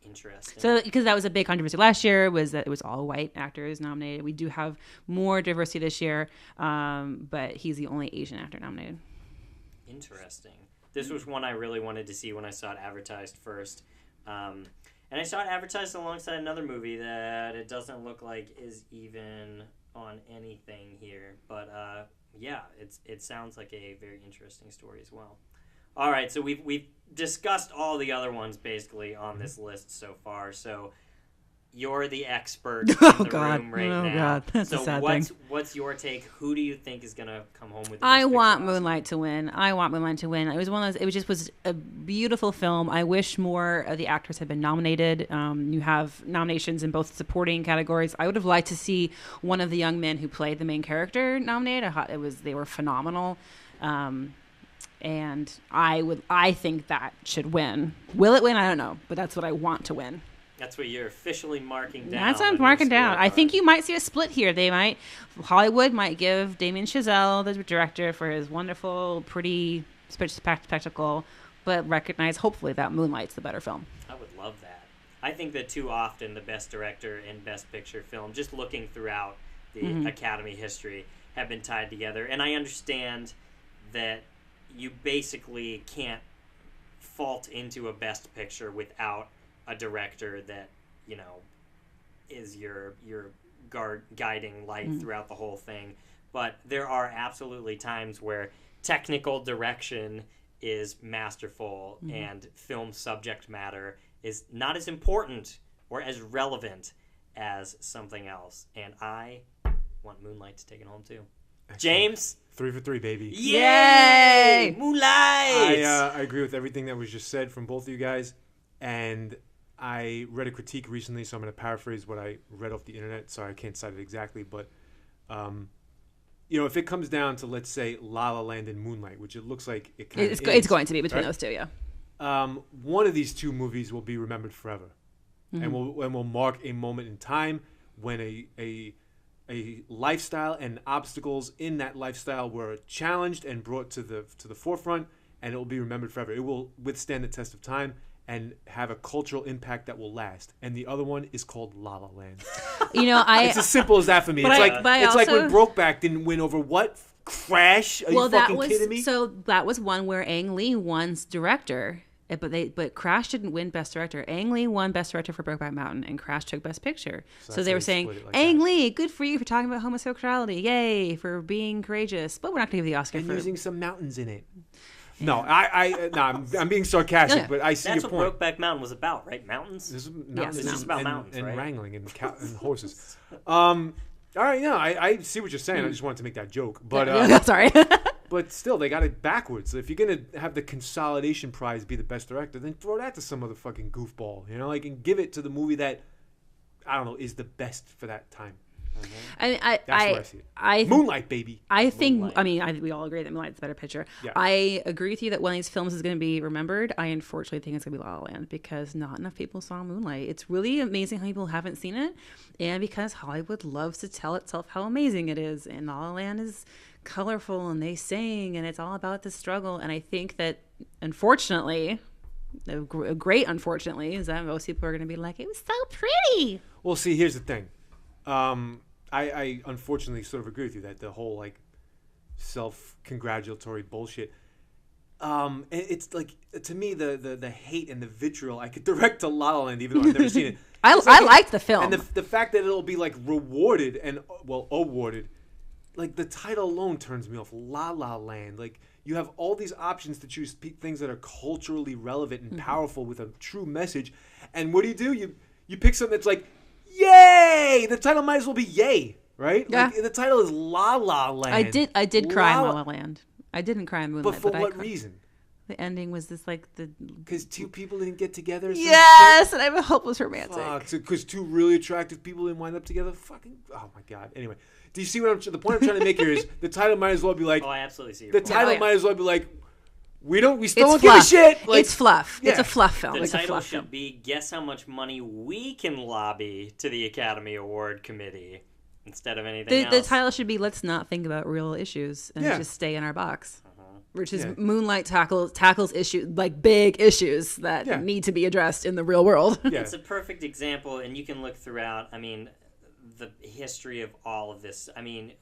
Interesting. So, because that was a big controversy last year, was that it was all white actors nominated. We do have more diversity this year, but he's the only Asian actor nominated. Interesting. This was one I really wanted to see when I saw it advertised first. And I saw it advertised alongside another movie that it doesn't look like is even on anything here. But yeah, it sounds like a very interesting story as well. All right, so we've discussed all the other ones basically on this list so far. So you're the expert in the room right now. Oh God, that's so a sad thing. What's your take? Who do you think is gonna come home with? I want Moonlight to win. It was one of those. It was a beautiful film. I wish more of the actors had been nominated. You have nominations in both supporting categories. I would have liked to see one of the young men who played the main character nominated. They were phenomenal. And I think that should win. Will it win? I don't know, but that's what I want to win. That's what you're officially marking down. That's what I'm marking down. I think you might see a split here. Hollywood might give Damien Chazelle, the director, for his wonderful, pretty spectacle, but recognize hopefully that Moonlight's the better film. I would love that. I think that too often the best director and best picture film, just looking throughout the Academy history, have been tied together. And I understand that you basically can't fault into a best picture without a director that, is your guiding light throughout the whole thing. But there are absolutely times where technical direction is masterful and film subject matter is not as important or as relevant as something else. And I want Moonlight to take it home too. Excellent. James? 3 for 3, baby. Yay! Moonlight! I agree with everything that was just said from both of you guys. And I read a critique recently, so I'm going to paraphrase what I read off the internet. Sorry, I can't cite it exactly. But, if it comes down to, let's say, La La Land and Moonlight, which it looks like it kind of is. It's going to be between those two, yeah. One of these two movies will be remembered forever. And will mark a moment in time when a lifestyle and obstacles in that lifestyle were challenged and brought to the forefront, and it will be remembered forever. It will withstand the test of time and have a cultural impact that will last. And the other one is called La La Land. It's as simple as that for me. It's like when Brokeback didn't win over what? Crash? Are you fucking kidding me? So that was one where Ang Lee won director. But Crash didn't win Best Director. Ang Lee won Best Director for Brokeback Mountain, and Crash took Best Picture. So they were saying, Ang Lee, good for you for talking about homosexuality. Yay, for being courageous. But we're not going to give the Oscar for using some mountains in it. No, I'm being sarcastic, but I see your point. That's what Brokeback Mountain was about, right? Mountains? It's just about mountains, and right? wrangling and horses. All right, I see what you're saying. I just wanted to make that joke. But sorry. But still, they got it backwards. So if you're going to have the consolidation prize be the best director, then throw that to some other fucking goofball, and give it to the movie that, I don't know, is the best for that time. That's where I see it. Moonlight, baby. I think, we all agree that Moonlight's the better picture. Yeah. I agree with you that one of these films is going to be remembered. I unfortunately think it's going to be La La Land because not enough people saw Moonlight. It's really amazing how people haven't seen it, and because Hollywood loves to tell itself how amazing it is, and La La Land is colorful, and they sing, and it's all about the struggle. And I think that, unfortunately, a great unfortunately, is that most people are going to be like, it was so pretty. Well, see, here's the thing. I unfortunately sort of agree with you that the whole self-congratulatory bullshit. It's like, to me, the hate and the vitriol I could direct to La La Land, even though I've never seen it. I liked the film, and the fact that it'll be rewarded and awarded. The title alone turns me off. La La Land. You have all these options to choose things that are culturally relevant and powerful with a true message. And what do? You pick something that's like, yay! The title might as well be yay, right? Yeah. The title is La La Land. I did cry in La La Land. I didn't cry in Moonlight. But for what reason? The ending was this like the Because two people didn't get together. Or some yes, and I'm a hopeless romantic. Because two really attractive people didn't wind up together. Fucking. Oh my god. Anyway, do you see what the point I'm trying to make here is the title might as well be like. Oh, I absolutely see. The title might as well be like. We still it's don't fluff. give a shit. Like, it's fluff. yeah. It's a fluff film. The It's a title fluff should film. be "Guess how much money we can lobby to the Academy Award Committee" instead of anything else. The title should be "Let's not think about real issues and just stay in our box." Which is Moonlight tackles issues like big issues that need to be addressed in the real world. Yeah. It's a perfect example, and you can look throughout. I mean, the history of all of this. I mean,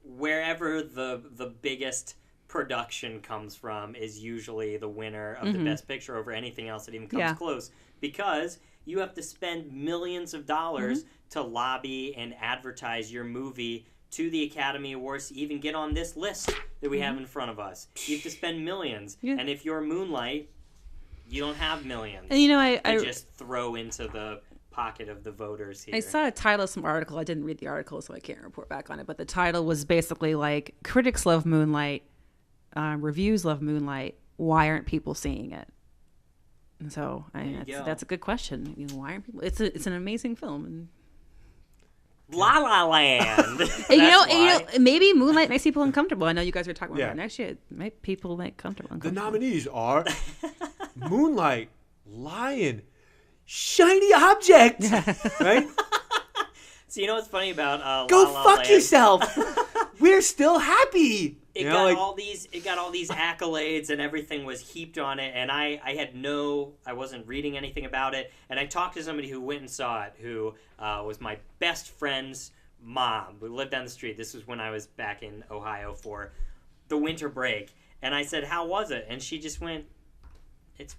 wherever the biggest production comes from is usually the winner of the Best Picture over anything else that even comes close, because you have to spend millions of dollars to lobby and advertise your movie to the Academy Awards to even get on this list that we have in front of us. You have to spend millions, and if you're Moonlight, you don't have millions. And you know, I just throw into the pocket of the voters here. I saw a title of some article. I didn't read the article, so I can't report back on it. But the title was basically like, critics love Moonlight, reviews love Moonlight. Why aren't people seeing it? And so that's a good question. You know, why aren't people? It's an amazing film. And La La Land. you know, maybe Moonlight makes people uncomfortable. I know you guys are talking about that next year. People make uncomfortable. The nominees are Moonlight, Lion, Shiny Object. Right? So you know what's funny about Go La La fuck Land? yourself. We're still happy. It got all these accolades, and everything was heaped on it, and I wasn't reading anything about it, and I talked to somebody who went and saw it, who was my best friend's mom. We lived down the street. This was when I was back in Ohio for the winter break, and I said, "How was it?" And she just went, "It's,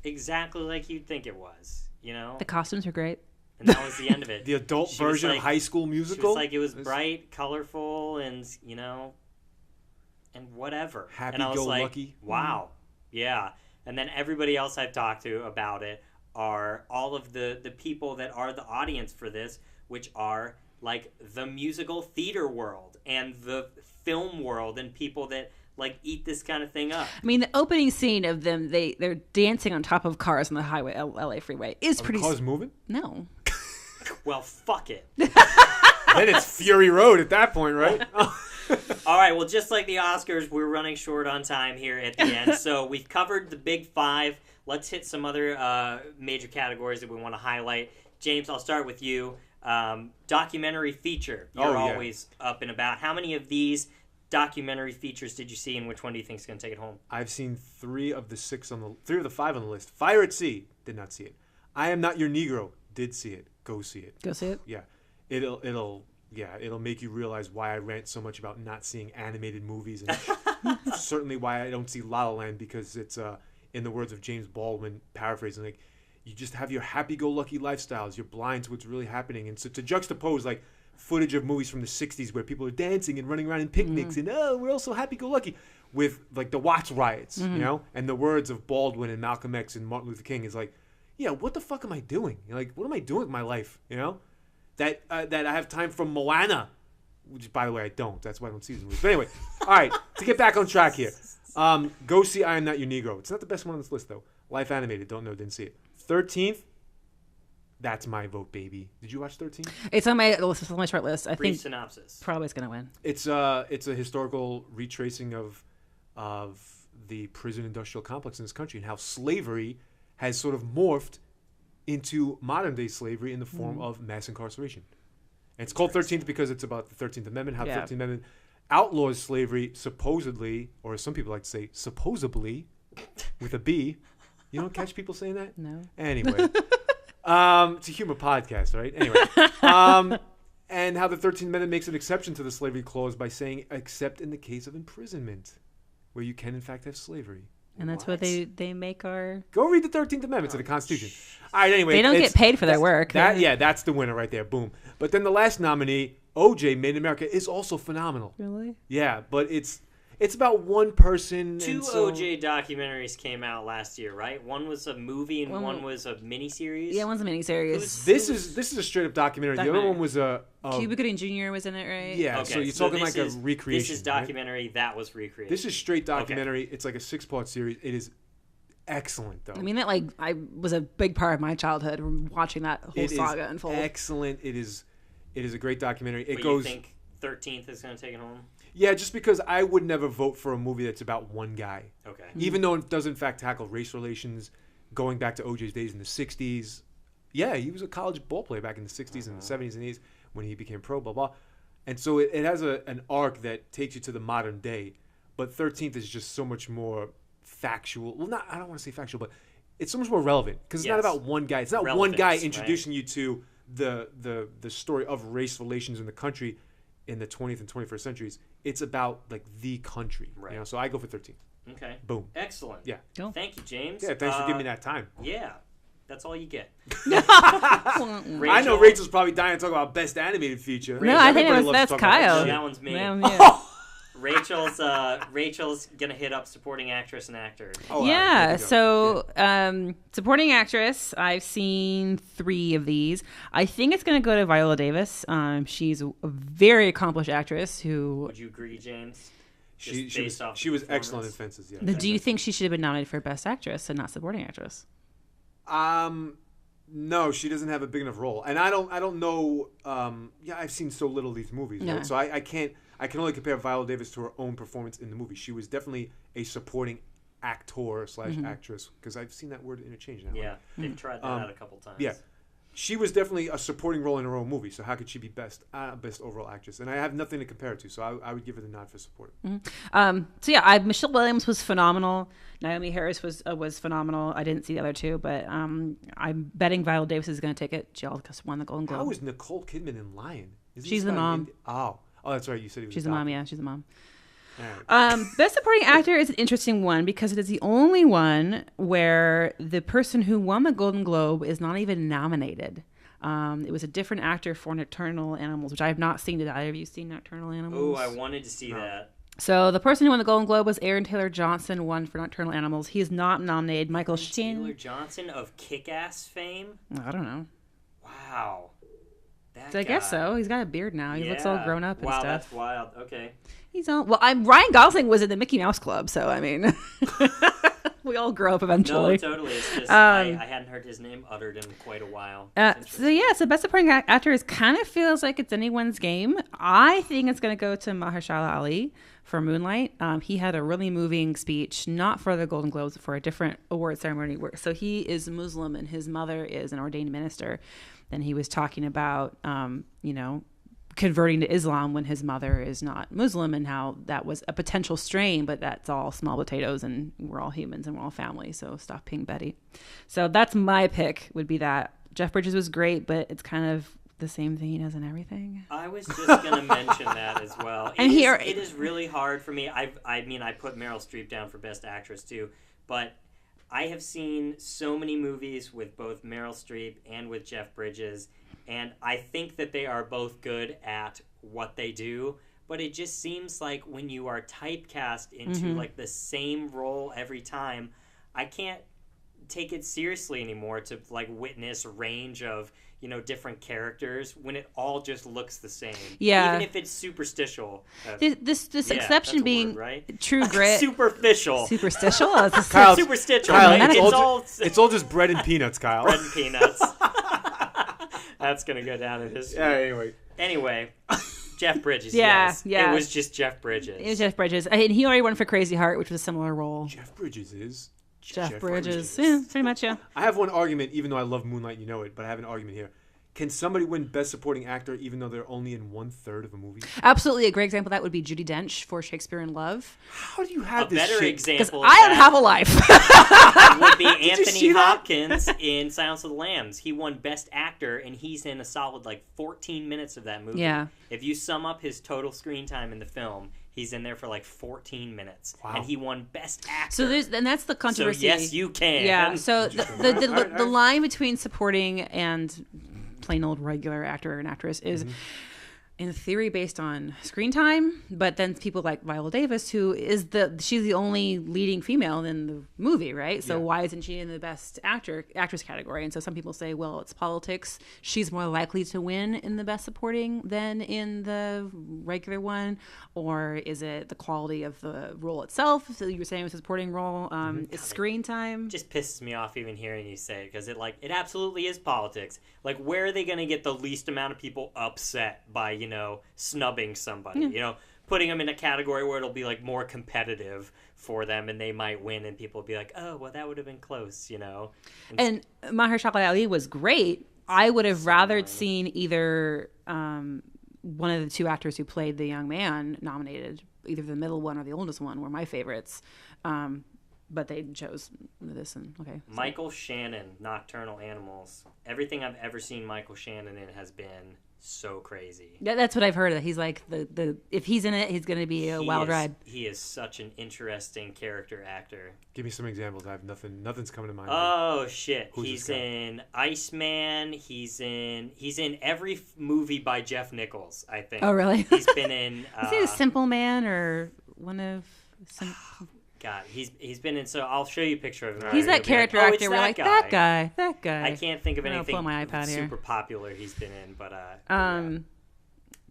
exactly like you'd think it was, The costumes are great. And that was the end of it. The adult version of High School Musical? She was like, it was bright, colorful, and, and whatever. And I was like, wow. Yeah. And then everybody else I've talked to about it are all of the people that are the audience for this, which are, like, the musical theater world and the film world and people that, like, eat this kind of thing up. I mean, the opening scene of them, they're dancing on top of cars on the highway, LA freeway, is pretty... Are the cars moving? No. Well, fuck it. Then it's Fury Road at that point, right? All right, well, just like the Oscars, we're running short on time here at the end. So we've covered the big five. Let's hit some other major categories that we want to highlight. James, I'll start with you. Documentary feature. You're always up and about. How many of these documentary features did you see, and which one do you think is going to take it home? I've seen 3 of the 5 on the list. Fire at Sea, did not see it. I Am Not Your Negro, did see it. Go see it. Go see it? Yeah. It'll make you realize why I rant so much about not seeing animated movies, and certainly why I don't see La La Land, because it's in the words of James Baldwin, paraphrasing, like, you just have your happy-go-lucky lifestyles. You're blind to what's really happening. And so to juxtapose, like, footage of movies from the 60s where people are dancing and running around in picnics and, we're all so happy-go-lucky, with, like, the Watts riots, and the words of Baldwin and Malcolm X and Martin Luther King is like, yeah, what the fuck am I doing? Like, what am I doing with my life, That I have time for Moana, which, by the way, I don't. That's why I don't see these movies. But anyway, all right, to get back on track here. Go see I Am Not Your Negro. It's not the best one on this list, though. Life Animated, don't know, didn't see it. 13th, that's my vote, baby. Did you watch 13? It's on my short list. I Brief think synopsis. probably it's going to win. It's a historical retracing of the prison industrial complex in this country and how slavery has sort of morphed into modern-day slavery in the form of mass incarceration. And it's called 13th because it's about the 13th Amendment, how the 13th Amendment outlaws slavery supposedly, or as some people like to say, supposably, with a B. You don't catch people saying that? No. Anyway. It's a humor podcast, right? Anyway. And how the 13th Amendment makes an exception to the slavery clause by saying, except in the case of imprisonment, where you can, in fact, have slavery. And that's what they make our... Go read the 13th Amendment to the Constitution. All right, anyway. They don't get paid for their work. That's the winner right there. Boom. But then the last nominee, OJ, Made in America, is also phenomenal. Really? Yeah, but it's about one person. Two and so, OJ documentaries came out last year, right? One was a movie and one was a miniseries. Yeah, one's a miniseries. This is a straight up documentary. The other one was a Cuba Gooding Jr. was in it, right? Yeah, Okay, so you're talking like a recreation. This is documentary that was recreated. This is straight documentary. Okay. It's like a 6-part series. It is excellent, though. I mean, that I was a big part of my childhood watching that whole saga unfold. Excellent. It is a great documentary. You think 13th is going to take it home? Yeah, just because I would never vote for a movie that's about one guy. Okay. Even though it does in fact tackle race relations, going back to OJ's days in the 60s. Yeah, he was a college ball player back in the 60s and the 70s and 80s when he became pro, blah, blah. And so it has an arc that takes you to the modern day. But 13th is just so much more factual. Well, I don't want to say factual, but it's so much more relevant because it's not about one guy. It's not one guy introducing you to the story of race relations in the country in the 20th and 21st centuries. It's about like the country. Right. You know? So I go for 13th. Okay. Boom. Excellent. Yeah. Cool. Thank you, James. Yeah, thanks for giving me that time. Yeah. That's all you get. I know Rachel's probably dying to talk about best animated feature. No, I think that's Kyle. That one's me. Yeah. Rachel's gonna hit up supporting actress and actor. Supporting actress, I've seen 3 of these. I think it's gonna go to Viola Davis. She's a very accomplished actress who. Would you agree, James? She was excellent in Fences. Yeah. Do you think she should have been nominated for Best Actress and not Supporting Actress? No, she doesn't have a big enough role, and I don't know. I've seen so little of these movies, right? So I can't. I can only compare Viola Davis to her own performance in the movie. She was definitely a supporting actor / actress because I've seen that word interchange now. Yeah, they've tried that out a couple times. Yeah, she was definitely a supporting role in her own movie. So how could she be best overall actress? And I have nothing to compare it to, so I would give her the nod for supporting. Michelle Williams was phenomenal. Naomi Harris was phenomenal. I didn't see the other 2, but I'm betting Viola Davis is going to take it. She also won the Golden Globe. How was Nicole Kidman in Lion? She's the mom. Oh, that's right. You said he was. She's the mom. Yeah, she's the mom. Right. Best Supporting Actor is an interesting one because it is the only one where the person who won the Golden Globe is not even nominated. It was a different actor for Nocturnal Animals, which I have not seen. Did either of you see Nocturnal Animals? Oh, I wanted to see that. So the person who won the Golden Globe was Aaron Taylor Johnson, won for Nocturnal Animals. He is not nominated. Michael Sheen. Taylor Johnson of Kick-Ass fame? I don't know. Wow. I guess so. He's got a beard now. He looks all grown up and stuff. Wow, that's wild. Okay. He's all Ryan Gosling was in the Mickey Mouse Club, so I mean, we all grow up eventually. No, totally. It's just I hadn't heard his name uttered in quite a while. So Best Supporting Actor kind of feels like it's anyone's game. I think it's going to go to Mahershala Ali for Moonlight. He had a really moving speech, not for the Golden Globes, but for a different award ceremony. So he is Muslim and his mother is an ordained minister. And he was talking about, converting to Islam when his mother is not Muslim and how that was a potential strain, but that's all small potatoes and we're all humans and we're all family. So stop being Betty. So that's my pick would be that. Jeff Bridges was great, but it's kind of the same thing he does in everything. I was just going to mention that as well. It is really hard for me. I put Meryl Streep down for Best Actress too, but I have seen so many movies with both Meryl Streep and with Jeff Bridges, and I think that they are both good at what they do, but it just seems like when you are typecast into like the same role every time, I can't take it seriously anymore to like witness range of different characters when it all just looks the same. Yeah. Even if it's superstitial. This exception being word, right? True Grit. Superficial. Superstitial? Kyle, superstitial. Kyle, Right? it's all just bread and peanuts, Kyle. Bread and peanuts. That's going to go down in history. Yeah, Anyway, Jeff Bridges, Yeah. It was just Jeff Bridges. It was Jeff Bridges. And he already won for Crazy Heart, which was a similar role. Jeff Bridges is... Jeff Bridges. Yeah, pretty much, yeah. I have one argument, even though I love Moonlight, you know it, but I have an argument here. Can somebody win Best Supporting Actor even though they're only in 1/3 of a movie? Absolutely. A great example of that would be Judi Dench for Shakespeare in Love. How do you have a this better shit? example Because I don't have a life. would be Anthony Hopkins in Silence of the Lambs. He won Best Actor, and he's in a solid 14 minutes of that movie. Yeah. If you sum up his total screen time in the film, he's in there for 14 minutes. Wow. And he won Best Actor. So that's the controversy. So yes, you can. Yeah. So the line between supporting and plain old regular actor and actress is in theory based on screen time, but then people like Viola Davis, who is she's the only leading female in the movie, right? So why isn't she in the best actress category? And so some people say, well, it's politics. She's more likely to win in the best supporting than in the regular one, or is it the quality of the role itself? So you were saying it was a supporting role. It's screen time. Just pisses me off even hearing you say it, because it absolutely is politics. Like, where are they going to get the least amount of people upset by, snubbing somebody, putting them in a category where it'll be like more competitive for them and they might win and people will be like, oh, well, that would have been close, And Mahershala Ali was great. I would have rather seen either one of the two actors who played the young man nominated, either the middle one or the oldest one were my favorites. But they chose this and okay. So. Michael Shannon, Nocturnal Animals. Everything I've ever seen Michael Shannon in has been so crazy. Yeah, that's what I've heard. He's like the if he's in it, he's going to be a wild ride. He is such an interesting character actor. Give me some examples. I have nothing. Nothing's coming to mind. Oh shit! He's in Iceman. He's in every movie by Jeff Nichols, I think. Oh really? He's been in. Is he a Simple Man or one of? God, he's been in. So I'll show you a picture of him. He's that character actor. We're like that guy. I can't think of anything pull my iPad super here. popular he's been in, but I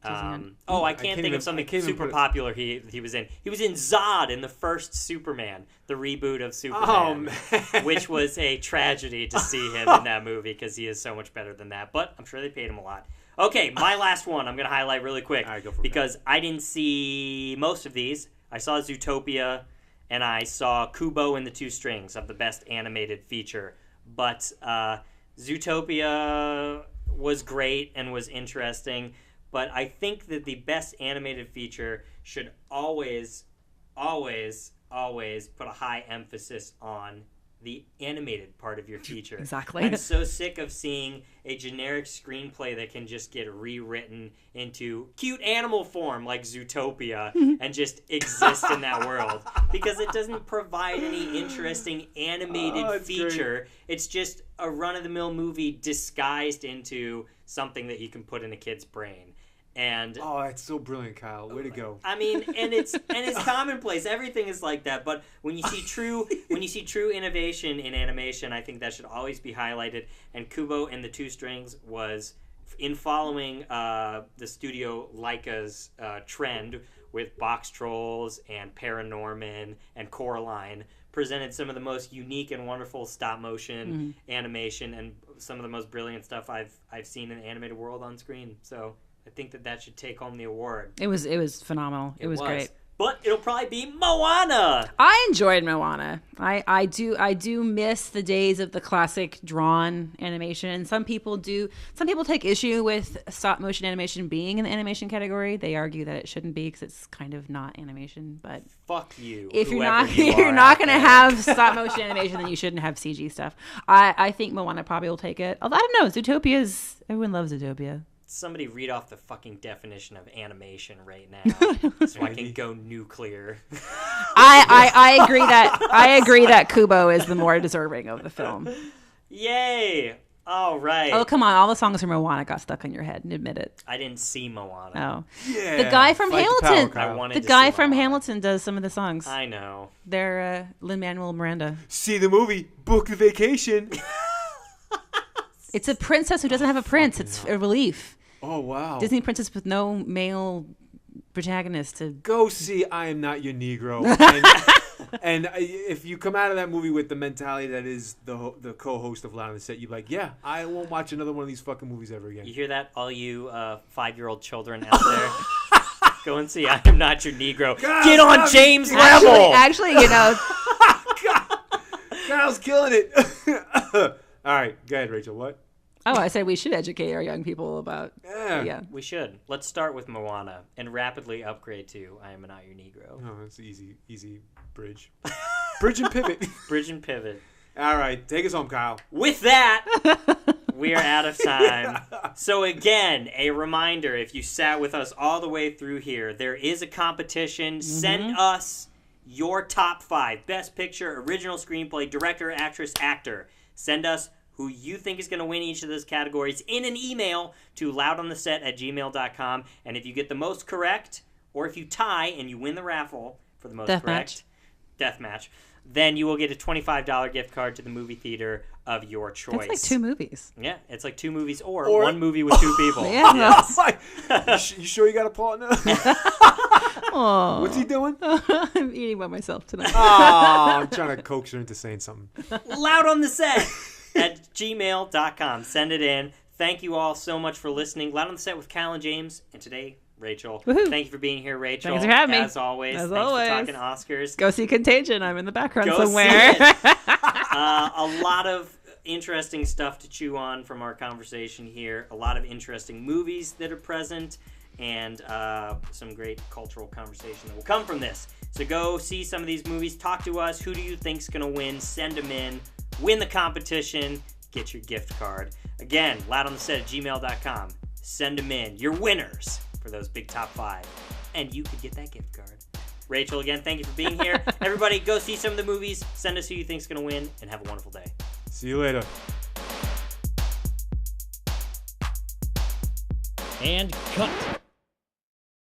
can't think of something super popular he was in. He was in Zod in the first Superman, the reboot of Superman, which was a tragedy to see him in that movie because he is so much better than that. But I'm sure they paid him a lot. Okay, my last one I'm going to highlight really quick because I didn't see most of these. I saw Zootopia. And I saw Kubo and the Two Strings of the best animated feature. But Zootopia was great and was interesting. But I think that the best animated feature should always, always, always put a high emphasis on the animated part of your feature. Exactly. I'm so sick of seeing a generic screenplay that can just get rewritten into cute animal form like Zootopia and just exist in that world because it doesn't provide any interesting animated feature. Great. It's just a run-of-the-mill movie disguised into something that you can put in a kid's brain. And it's so brilliant, Kyle. Way to go. I mean, and it's commonplace. Everything is like that. But when you see true innovation in animation, I think that should always be highlighted. And Kubo and the Two Strings was in following the studio Laika's trend with Box Trolls and Paranorman and Coraline, presented some of the most unique and wonderful stop motion animation and some of the most brilliant stuff I've seen in the animated world on screen. So I think that should take home the award. It was phenomenal. It was great. But it'll probably be Moana. I enjoyed Moana. I do miss the days of the classic drawn animation. Some people take issue with stop motion animation being in the animation category. They argue that it shouldn't be because it's kind of not animation. But fuck you. If you're not going to have stop motion animation, then you shouldn't have CG stuff. I think Moana probably will take it. Although I don't know, everyone loves Zootopia. Somebody read off the fucking definition of animation right now, so I can go nuclear. I agree that Kubo is the more deserving of the film. Yay! All right. Oh come on! All the songs from Moana got stuck in your head, and admit it. I didn't see Moana. Oh, yeah. The guy from Hamilton. The guy from Hamilton does some of the songs. I know. They're Lin-Manuel Miranda. See the movie. Book the vacation. It's a princess who doesn't have a prince. It's a relief. Oh, wow. Disney princess with no male protagonist to... Go see I Am Not Your Negro. And if you come out of that movie with the mentality that is the co-host of Loud on the Set, you're like, yeah, I won't watch another one of these fucking movies ever again. You hear that, all you 5-year-old children out there? Go and see I Am Not Your Negro. God, get on James' level! Actually, Kyle's killing it. All right, go ahead, Rachel. What? Oh, I said we should educate our young people about... Yeah. We should. Let's start with Moana and rapidly upgrade to I Am Not Your Negro. Oh, that's easy bridge. Bridge and pivot. Bridge and pivot. All right, take us home, Kyle. With that, we are out of time. So again, a reminder, if you sat with us all the way through here, there is a competition. Send us your top 5. Best Picture, Original Screenplay, Director, Actress, Actor. Send us who you think is going to win each of those categories in an email to loudontheset@gmail.com. And if you get the most correct, or if you tie and you win the raffle for the most correct, deathmatch, then you will get a $25 gift card to the movie theater of your choice. That's like 2 movies. Yeah, it's like 2 movies or 1 movie with 2 people. Yeah. Yes. You sure you got a partner? Aww. What's he doing? I'm eating by myself tonight. Oh, I'm trying to coax her into saying something. loudontheset@gmail.com. Send it in. Thank you all so much for listening. Loud on the Set with Kyle and James, and today, Rachel. Woohoo. Thank you for being here, Rachel. Thanks for having me. As always. As Thanks always. for talking Oscars. Go see Contagion. I'm in the background Go somewhere. see it. A lot of interesting stuff to chew on from our conversation here. A lot of interesting movies that are present, and some great cultural conversation that will come from this. So go see some of these movies. Talk to us. Who do you think's going to win? Send them in. Win the competition. Get your gift card. Again, loudontheset@gmail.com. Send them in. You're winners for those big top 5. And you could get that gift card. Rachel, again, thank you for being here. Everybody, go see some of the movies. Send us who you think's going to win, and have a wonderful day. See you later. And cut.